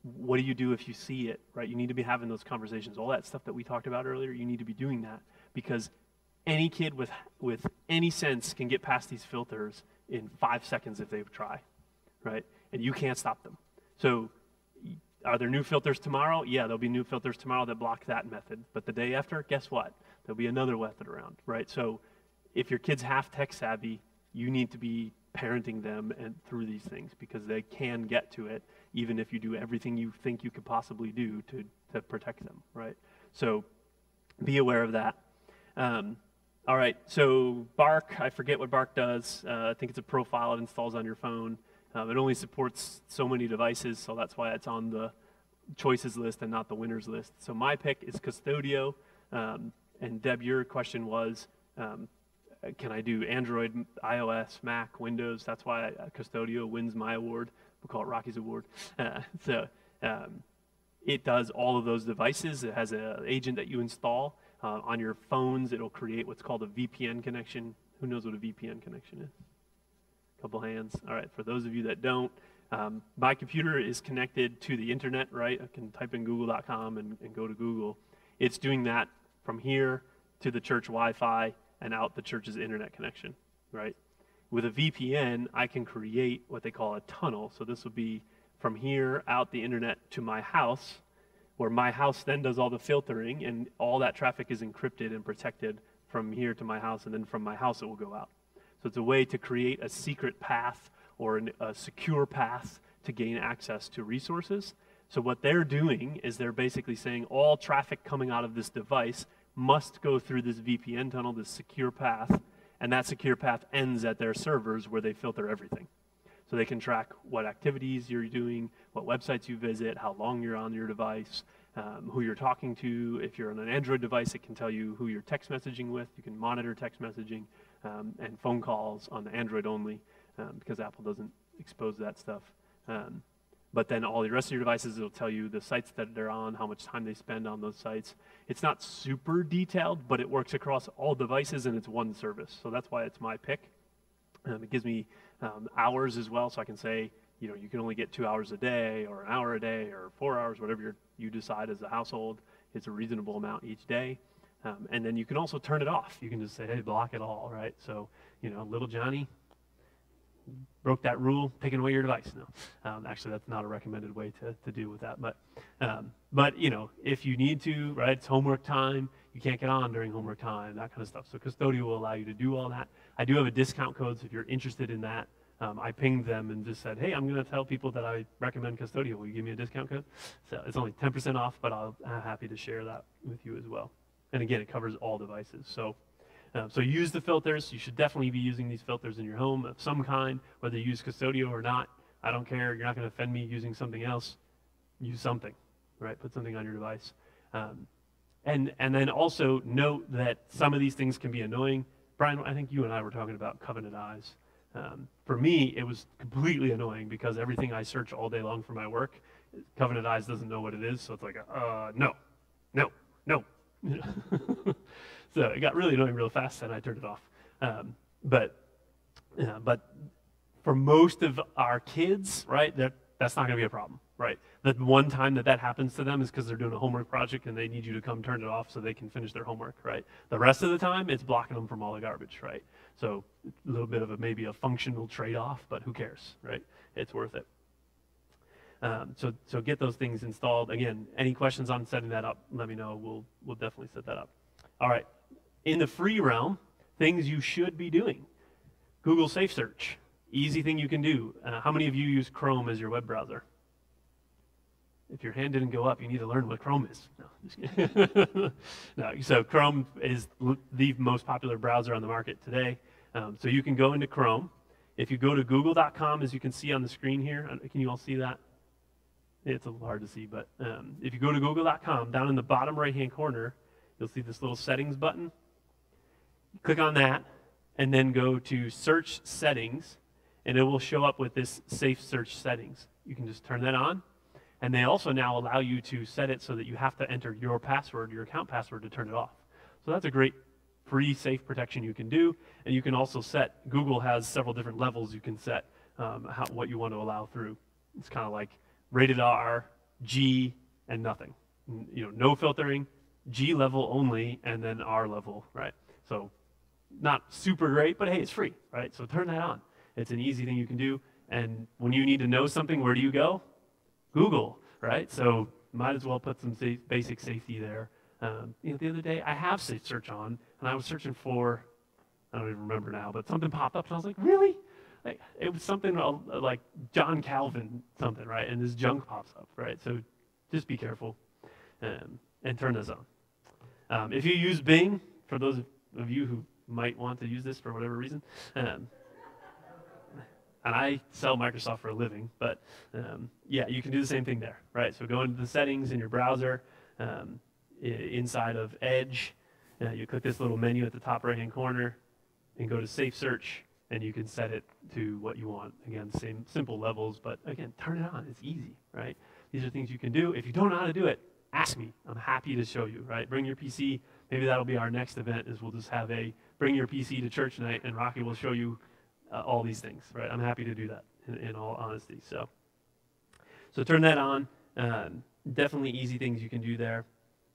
what do you do if you see it, right? You need to be having those conversations. All that stuff that we talked about earlier, you need to be doing that, because any kid with any sense can get past these filters in 5 seconds if they try, right? And you can't stop them. So Are there new filters tomorrow? Yeah, there'll be new filters tomorrow that block that method. But the day after, guess what? There'll be another method around, right? So if your kid's half tech savvy, you need to be parenting them and through these things, because they can get to it even if you do everything you think you could possibly do to protect them, right? So be aware of that. All right, so Bark, I forget what Bark does. I think it's a profile it installs on your phone. It only supports so many devices, so that's why it's on the choices list and not the winners list. So my pick is Custodio. And Deb, your question was, can I do Android, iOS, Mac, Windows? That's why Custodio wins my award. We'll call it Rocky's award. It does all of those devices. It has an agent that you install. On your phones, it'll create what's called a VPN connection. Who knows what a VPN connection is? Couple hands. All right, for those of you that don't, my computer is connected to the internet, right? I can type in google.com and go to Google. It's doing that from here to the church Wi-Fi and out the church's internet connection, right? With a VPN, I can create what they call a tunnel. So this would be from here out the internet to my house, where my house then does all the filtering, and all that traffic is encrypted and protected from here to my house, and then from my house it will go out. So it's a way to create a secret path or a secure path to gain access to resources. So what they're doing is they're basically saying all traffic coming out of this device must go through this VPN tunnel, this secure path, and that secure path ends at their servers where they filter everything. So they can track what activities you're doing, what websites you visit, how long you're on your device, who you're talking to. If you're on an Android device, it can tell you who you're text messaging with. You can monitor text messaging and phone calls on the Android only, because Apple doesn't expose that stuff. But then all the rest of your devices, it'll tell you the sites that they're on, how much time they spend on those sites. It's not super detailed, but it works across all devices, and it's one service. So that's why it's my pick. It gives me hours as well, so I can say, you know, you can only get 2 hours a day, or an hour a day, or 4 hours, whatever you decide as a household. It's a reasonable amount each day. And then you can also turn it off. You can just say, hey, block it all, right? So, you know, little Johnny broke that rule, taking away your device. No, actually, that's not a recommended way to deal with that. But you know, if you need to, right? It's homework time. You can't get on during homework time, that kind of stuff. So Custodio will allow you to do all that. I do have a discount code, so if you're interested in that, I pinged them and just said, hey, I'm going to tell people that I recommend Custodio. Will you give me a discount code? So it's only 10% off, but I'm happy to share that with you as well. And again, it covers all devices. So use the filters. You should definitely be using these filters in your home of some kind, whether you use Custodio or not. I don't care. You're not going to offend me using something else. Use something, right? Put something on your device. And then also note that some of these things can be annoying. Brian, I think you and I were talking about Covenant Eyes. For me, it was completely annoying because everything I search all day long for my work, Covenant Eyes doesn't know what it is, so it's like, no. So it got really annoying real fast, and I turned it off. But for most of our kids, right, that's not going to be a problem, right? The one time that happens to them is because they're doing a homework project and they need you to come turn it off so they can finish their homework, right? The rest of the time, it's blocking them from all the garbage, right? So a little bit of maybe a functional trade-off, but who cares, right? It's worth it. So get those things installed. Again, any questions on setting that up, let me know. We'll definitely set that up. All right. In the free realm, things you should be doing. Google Safe Search, easy thing you can do. How many of you use Chrome as your web browser? If your hand didn't go up, you need to learn what Chrome is. No, just kidding. No, so Chrome is the most popular browser on the market today. So you can go into Chrome. If you go to google.com, as you can see on the screen here, can you all see that? It's a little hard to see, but if you go to google.com, down in the bottom right-hand corner, you'll see this little settings button. Click on that, and then go to Search Settings, and it will show up with this Safe Search Settings. You can just turn that on, and they also now allow you to set it so that you have to enter your password, your account password, to turn it off. So that's a great free safe protection you can do, and you can also set, Google has several different levels you can set what you want to allow through. It's kind of like rated R, G, and nothing. You know, no filtering, G level only, and then R level, right? So not super great, but hey, it's free, right? So turn that on. It's an easy thing you can do. And when you need to know something, where do you go? Google, right? So might as well put some basic safety there. The other day I have safe search on, and I was searching for, I don't even remember now, but something popped up, and I was like, really? Like, it was something like John Calvin something, right? And this junk pops up, right? So just be careful and turn this on. If you use Bing, for those of you who might want to use this for whatever reason, and I sell Microsoft for a living, but yeah, you can do the same thing there, right? So go into the settings in your browser, inside of Edge, you click this little menu at the top right-hand corner, and go to Safe Search, and you can set it to what you want. Again, same simple levels, but again, turn it on. It's easy, right? These are things you can do. If you don't know how to do it, ask me. I'm happy to show you, right? Bring your PC. Maybe that'll be our next event, is we'll just have a bring your PC to church night, and Rocky will show you all these things, right? I'm happy to do that in all honesty. So turn that on. Definitely easy things you can do there.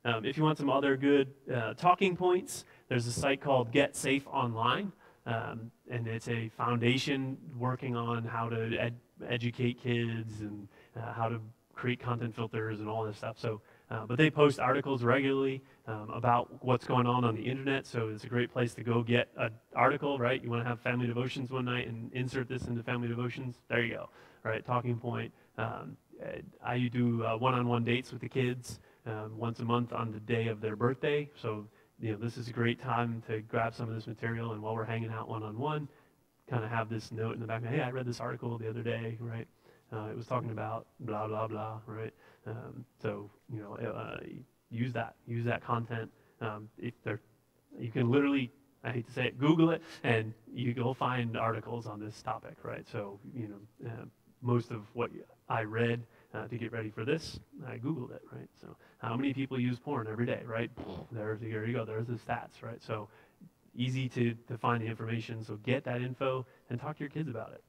If you want some other good talking points, there's a site called Get Safe Online, and it's a foundation working on how to educate kids and how to create content filters and all this stuff. So, but they post articles regularly about what's going on the internet. So it's a great place to go get an article, right? You want to have family devotions one night and insert this into family devotions. There you go, right? Talking point. I do one-on-one dates with the kids once a month on the day of their birthday. So, this is a great time to grab some of this material, and while we're hanging out one-on-one, kind of have this note in the back, hey, I read this article the other day, right? It was talking about blah, blah, blah, right? So, use that content. You can literally, I hate to say it, Google it, and you'll find articles on this topic, right? So, most of what I read to get ready for this, I Googled it, right? So how many people use porn every day, right? There you go. There's the stats, right? So easy to find the information. So get that info and talk to your kids about it.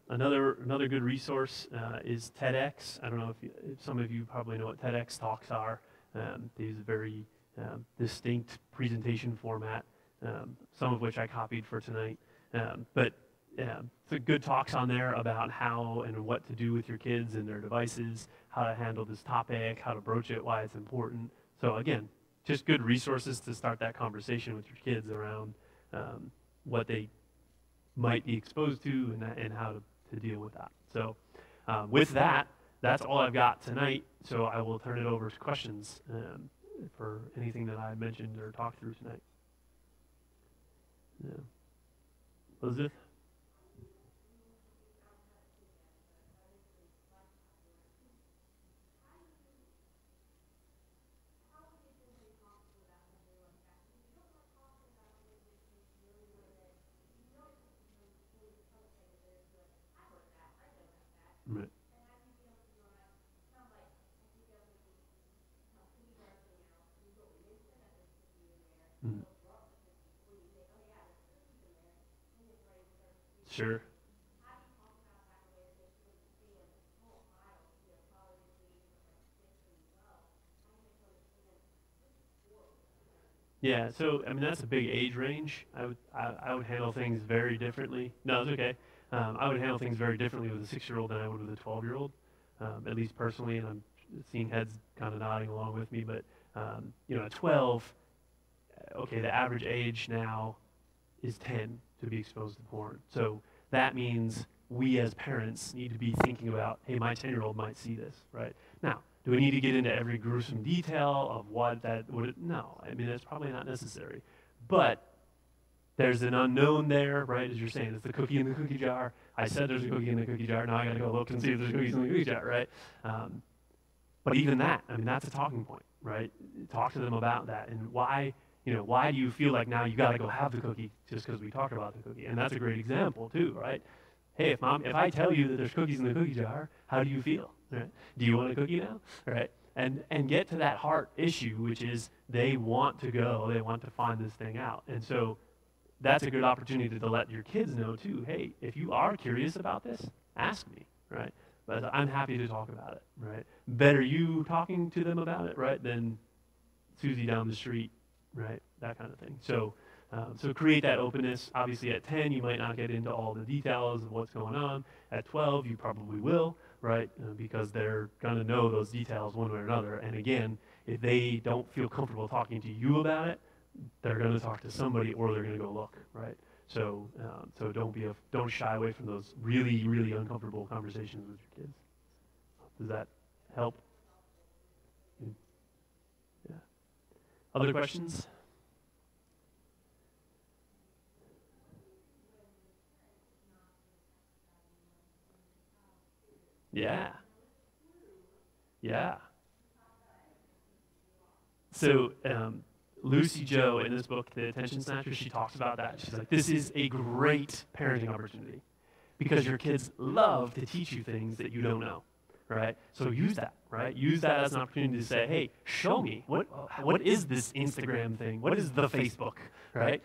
Another good resource is TEDx. I don't know if some of you probably know what TEDx talks are. They use a very distinct presentation format, some of which I copied for tonight. But so good talks on there about how and what to do with your kids and their devices, how to handle this topic, how to broach it, why it's important. So again, just good resources to start that conversation with your kids around what they might be exposed to and how to deal with that. So with that, that's all I've got tonight. So I will turn it over to questions for anything that I mentioned or talked through tonight. Yeah. Elizabeth? Right. Mm. Sure. Yeah, so I mean that's a big age range. I would handle things very differently. No, it's okay. I would handle things very differently with a 6-year-old than I would with a 12-year-old, at least personally. And I'm seeing heads kind of nodding along with me. But at 12, okay, the average age now is 10 to be exposed to porn. So that means we as parents need to be thinking about, hey, my 10-year-old might see this, right? Now, do we need to get into every gruesome detail of what that would? No, I mean, that's probably not necessary. But there's an unknown there, right? As you're saying, it's the cookie in the cookie jar. I said there's a cookie in the cookie jar. Now I got to go look and see if there's cookies in the cookie jar, right? But even that, I mean, that's a talking point, right? Talk to them about that and why do you feel like now you got to go have the cookie just because we talked about the cookie? And that's a great example too, right? Hey, if I tell you that there's cookies in the cookie jar, how do you feel? Right? Do you want a cookie now? Right? And get to that heart issue, which is they want to go, they want to find this thing out. And so that's a good opportunity to let your kids know too, hey, if you are curious about this, ask me, right? But I'm happy to talk about it, right? Better you talking to them about it, right, than Susie down the street, right? That kind of thing. So create that openness. Obviously at 10, you might not get into all the details of what's going on. At 12, you probably will. right? Because they're going to know those details one way or another. And again, if they don't feel comfortable talking to you about it, they're going to talk to somebody or they're going to go look, right? So, so don't shy away from those really, really uncomfortable conversations with your kids. Does that help? Yeah. Other questions? Yeah. Yeah. So Lucy Joe in this book, The Attention Snatcher, she talks about that. She's like, this is a great parenting opportunity because your kids love to teach you things that you don't know, right? So use that, right? Use that as an opportunity to say, hey, show me, what is this Instagram thing? What is the Facebook, right?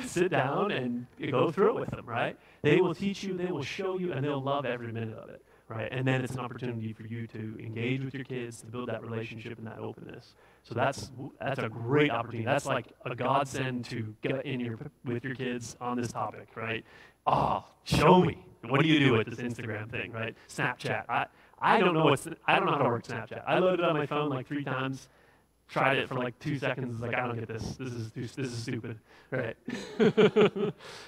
Sit down and go through it with them, right? They will teach you, they will show you, and they'll love every minute of it, right? And then it's an opportunity for you to engage with your kids, to build that relationship and that openness. So that's a great opportunity. That's like a godsend to get in with your kids on this topic, right? Oh, show me. What do you do with this Instagram thing, right? Snapchat. I don't know how to work Snapchat. I loaded it on my phone like 3 times. Tried it for like 2 seconds. Like, I don't get this. This is stupid, right?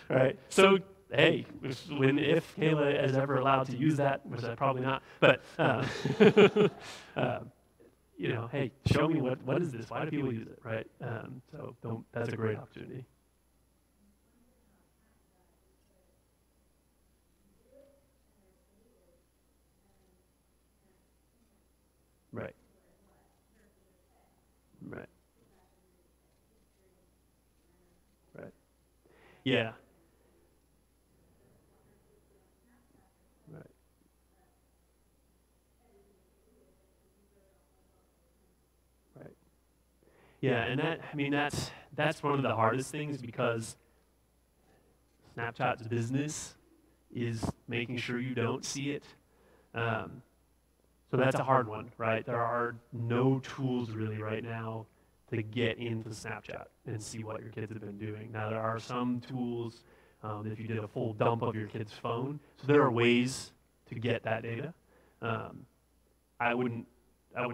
Right. So, hey, if Kayla is ever allowed to use that, which I probably not, but hey, show me what is this? Why do people use it, right? So that's a great opportunity. Right. Right. Right. Yeah. Right. Right. Yeah, and that's one of the hardest things because Snapchat's business is making sure you don't see it. Um, so that's a hard one, right? There are no tools really right now to get into Snapchat and see what your kids have been doing. Now there are some tools if you did a full dump of your kid's phone. So there are ways to get that data. Um, I wouldn't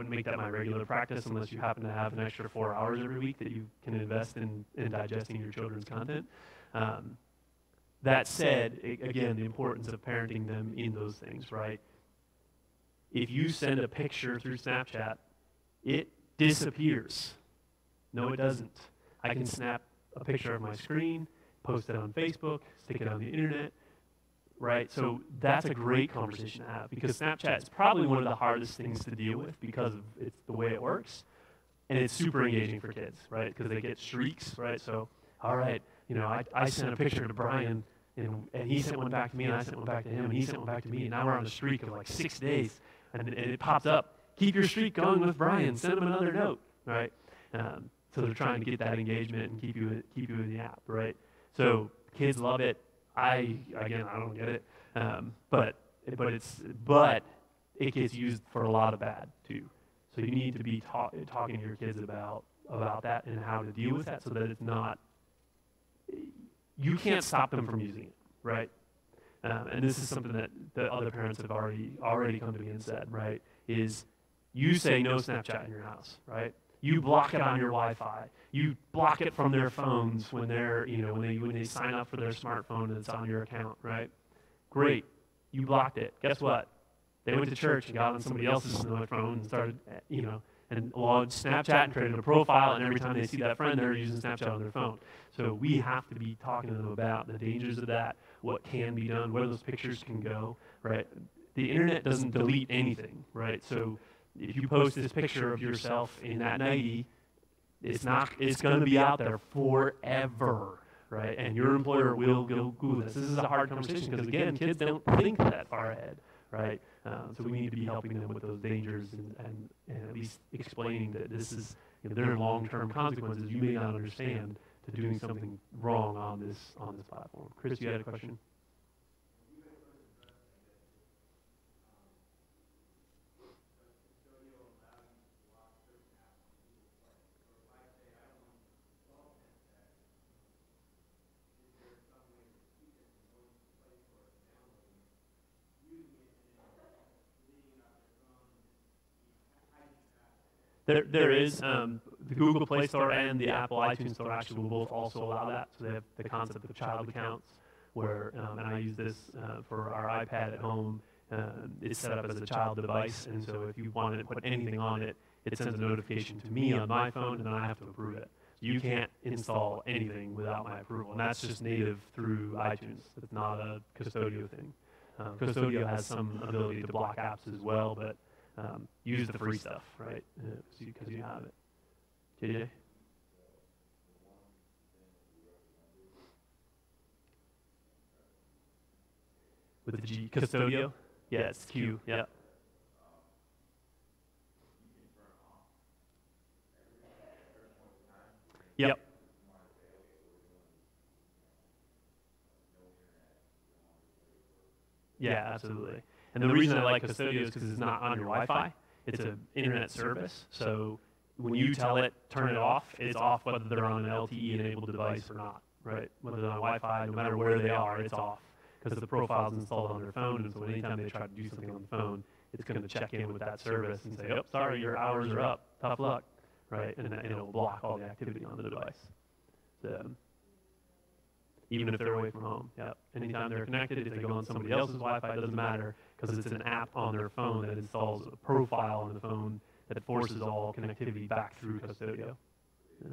make that my regular practice unless you happen to have an extra 4 hours every week that you can invest in digesting your children's content. Um, that said, again, the importance of parenting them in those things, right? If you send a picture through Snapchat, it disappears. No, it doesn't. I can snap a picture of my screen, post it on Facebook, stick it on the internet, right? So that's a great conversation to have because Snapchat is probably one of the hardest things to deal with because of it's the way it works. And it's super engaging for kids, right? Because they get streaks, right? So, all right, I sent a picture to Brian, and he sent one back to me, and I sent one back to him, and he sent one back to me, and now we're on a streak of like 6 days. And it popped up, keep your streak going with Brian, send him another note, right? So they're trying to get that engagement and keep you in the app, right? So kids love it. I don't get it, but it gets used for a lot of bad too. So you need to be talking to your kids about that and how to deal with that, so that it's not. You can't stop them from using it, right? And this is something that the other parents have already come to me and said, right? Is you say no Snapchat in your house, right? You block it on your Wi-Fi. You block it from their phones when when they sign up for their smartphone and it's on your account, right? Great, you blocked it. Guess what? They went to church and got on somebody else's smartphone and started, and logged Snapchat and created a profile. And every time they see that friend, they're using Snapchat on their phone. So we have to be talking to them about the dangers of that, what can be done, where those pictures can go, right? The internet doesn't delete anything, right? So if you post this picture of yourself in that nightie, it's going to be out there forever, right? And your employer will go Google this. This is a hard conversation because, again, kids don't think that far ahead, right? So we need to be helping them with those dangers and at least explaining that this is, there are long-term consequences you may not understand to doing something wrong on this platform. Chris, you had a question? There is the Google Play Store and the Apple iTunes Store actually will both also allow that. So they have the concept of child accounts, where and I use this for our iPad at home. It's set up as a child device, and so if you wanted to put anything on it, it sends a notification to me on my phone, and then I have to approve it. You can't install anything without my approval, and that's just native through iTunes. It's not a Custodio thing. Custodio has some ability to block apps as well, but use the free stuff, right? Because you have it. JJ? With the G, Custodio? Yeah, it's Q, yeah. Yep. Yeah, absolutely. And the reason I like Custodio is because it's not on your Wi-Fi. It's an internet service. So when you tell it turn it off, it's off whether they're on an LTE-enabled device or not, right? Whether they're on Wi-Fi, no matter where they are, it's off because the profile's installed on their phone. And so anytime they try to do something on the phone, it's going to check in with that service and say, "Oh, sorry, your hours are up. Tough luck," right? And it'll block all the activity on the device. So, even if they're away from home. Yeah. Anytime they're connected, if they go on somebody else's Wi-Fi, it doesn't matter because it's an app on their phone that installs a profile on the phone that forces all connectivity back through Custodio. Yeah.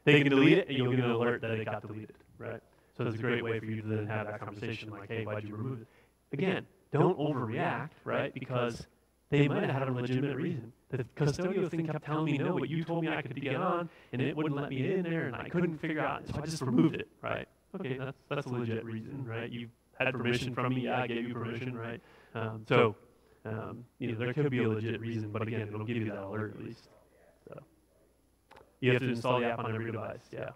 They can delete it, and you'll get an alert that it got deleted, right? So it's a great way for you to then have that conversation like, "Hey, why'd you remove it?" Again, don't overreact, right? Because they might have had a legitimate reason. The Custodio thing kept telling me no, but you told me I could get on, and it wouldn't let me in there, and I couldn't figure out, so I just removed it, right? Okay, that's a legit reason, right? You had permission from me, yeah, I gave you permission, right? There could be a legit reason, but again, it'll give you that alert at least. So you have to install the app on every device, yeah.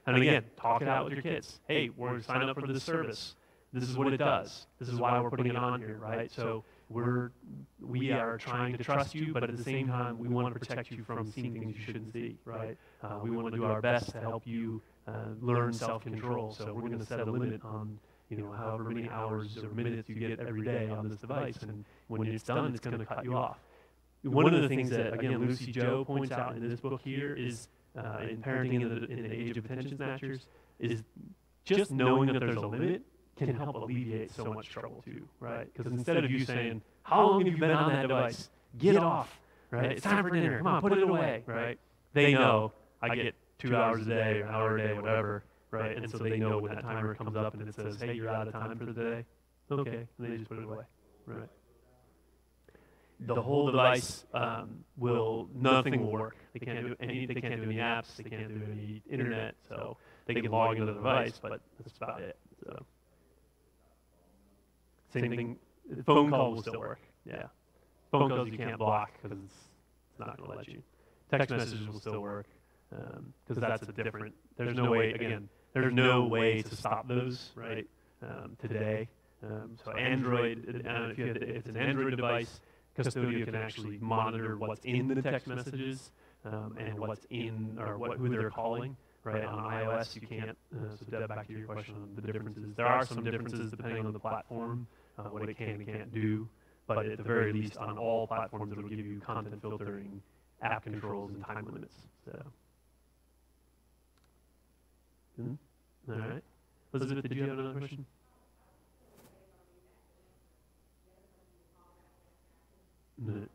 And again, talk it out with your kids. Hey, we're signing up for this service. This is what it does. This is why we're putting it on here, right? So we are trying to trust you, but at the same time, we want to protect you from seeing things you shouldn't see, right? We want to do our best to help you learn self-control. So we're going to set a limit on, however many hours or minutes you get every day on this device, and when it's done, it's going to cut you off. One of the things that, again, Lucy Joe points out in this book here is in parenting in the age of attention snatchers is just knowing that there's a limit can help alleviate so much trouble too, right? Because instead of you saying, "How long have you been on that device? Get off, right? It's time for dinner. Come on, put it away," right? They know I get 2 hours a day or an hour a day, whatever, right? And so they know when that timer comes up and it says, "Hey, you're out of time for the day." Okay, and they just put it away, right? The whole device nothing will work. They can't do any apps. They can't do any internet. So they can log into the device, but that's about it. So. Same thing, phone call will still work, yeah. Phone calls you can't block because it's not going to let you. Text messages will still work because that's a different, there's no way to stop those, right, today. So Android, if it's an Android device, Custodio can actually monitor what's in the text messages and what's in, or who they're calling. Right, on iOS you can't, so Deb, back to your question on the differences. There are some differences depending on the platform, what it can and can't do, but at the very least on all platforms it'll give you content filtering, app controls, and time limits. So. All right. Elizabeth, did you have another question? No.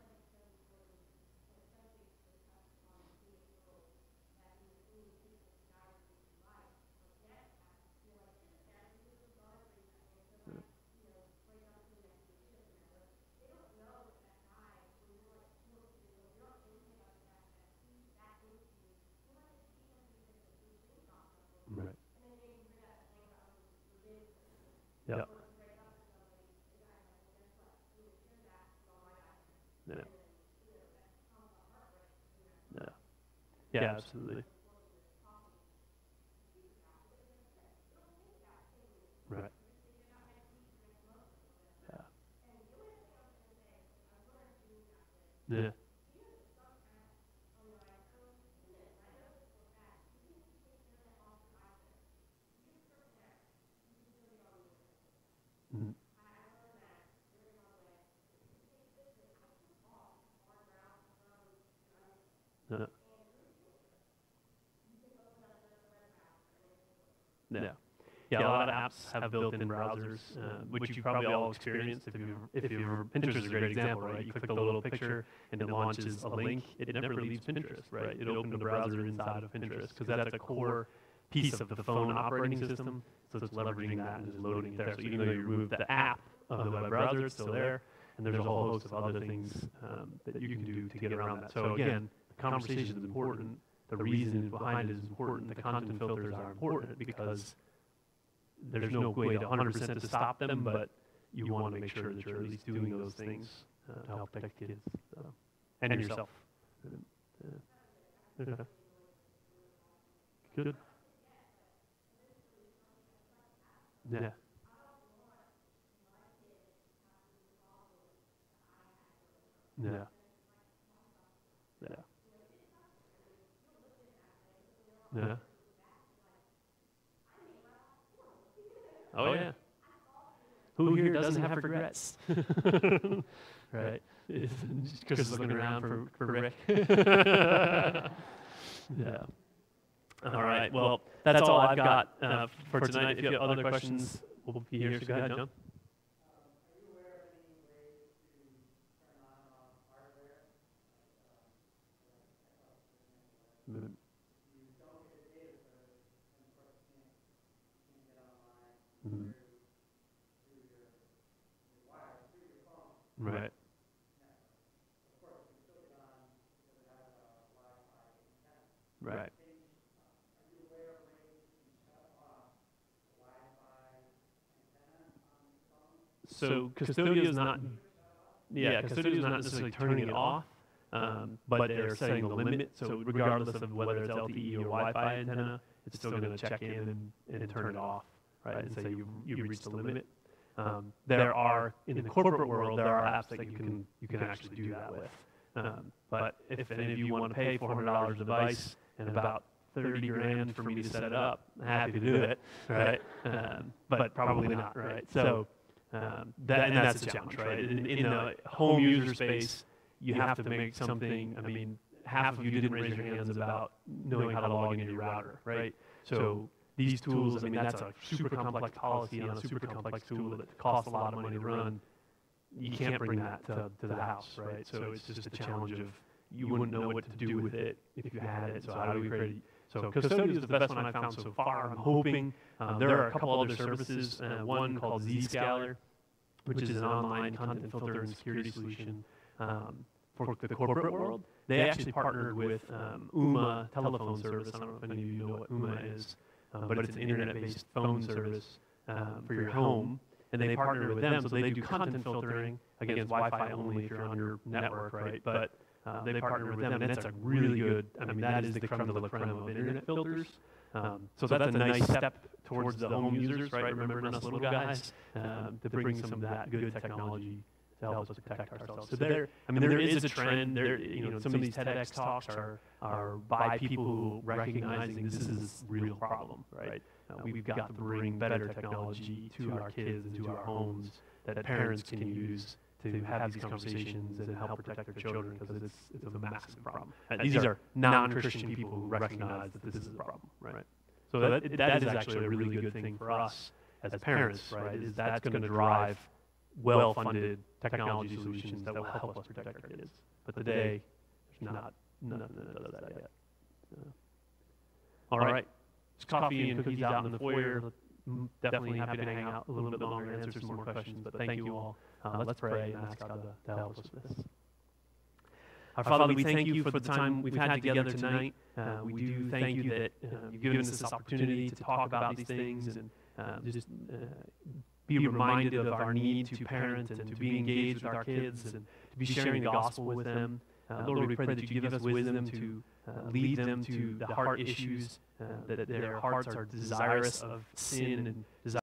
Right. Yeah. Yeah. Yeah. Yeah, absolutely. Right. Yeah. Yeah. Mhm. Yeah. Yeah. Yeah, a lot of apps have built-in browsers, which you've probably all experienced. If Pinterest is a great example, right? You click the little picture and it launches a link. It never leaves Pinterest, right? It opened a browser inside of Pinterest because that's a core piece of the phone operating system. So it's leveraging that and just loading it there. So even though you remove the app of the web browser, it's still there. And there's a whole host of other things that you can do to get around that. So again, the conversation is important. The reason behind it is important. The content filters are important because there's no way to 100% to stop them, but you want to make sure that you're at least doing those things to help protect kids and yourself. Okay. Good. Yeah. Yeah. Yeah. Yeah. Oh yeah. Who here doesn't have regrets? Right. Just because looking around for Rick. Yeah. All right. Well, that's all I've got for tonight. If you have other questions, we'll be here. So go ahead, John. Mm-hmm. Mm-hmm. Right. Right. So Custodio's not, yeah, Custodio's not necessarily turning it off, but they're setting the limit. So regardless of whether it's LTE or Wi-Fi antenna, it's still going to check in and turn it off, right? And say you reached the limit. There are in the corporate world there are apps that you can actually do that with. But if any of you want to pay $400 a device and about 30 grand for me to set it up, I'm happy to do it, right? But probably not, right? So that's the challenge, right? In the home user space, you have to make something. I mean, half of you didn't raise your hands about knowing how to log into your router, right? So these tools, I mean, that's a super complex policy on a super complex tool that costs a lot of money to run. You can't bring that to the house, right? So it's just a challenge of you wouldn't know what to do with it if you had it. So how do we create it? So Custodio is the best one I've found so far. I'm hoping there are a couple other services. One called Zscaler, which is an online content filter and security solution for the corporate world. They actually partnered with UMA telephone service. I don't know if any of you know what UMA is, but it's an internet-based phone service for your home. And they partnered with them, so they do content filtering against Wi-Fi only if you're on your network, right? But they partnered with them, and that's a really good, I mean, that is the creme de la creme of internet filters. So that's a nice step towards the home users, right? Remembering us little guys, to bring some of that good technology to help us protect ourselves. So there is a trend. Some of these TEDx talks are by people who recognizing this is a real problem, right? We've got to bring better technology to our kids and to our homes that parents can use to have these conversations and help protect their children, because it's a massive problem. These are non-Christian people who recognize that this is a problem, right? So that is actually a really good thing for us as parents, right? Is that's going to drive well-funded technology solutions that will help us protect our kids. But today, there's none that does that yet. All right. There's coffee and cookies out in the foyer. Definitely happy to hang out a little bit longer and answer some more questions, but thank you all. Let's pray and ask God to help us with this. Our Father, we thank you for the time we've had together tonight. We do thank you that you've given us this opportunity to talk about these things and just be reminded of our need to parent and to be engaged with our kids and to be sharing the gospel with them. Lord, we pray that you give us wisdom to lead them to the heart issues, that their hearts are desirous of sin and desirous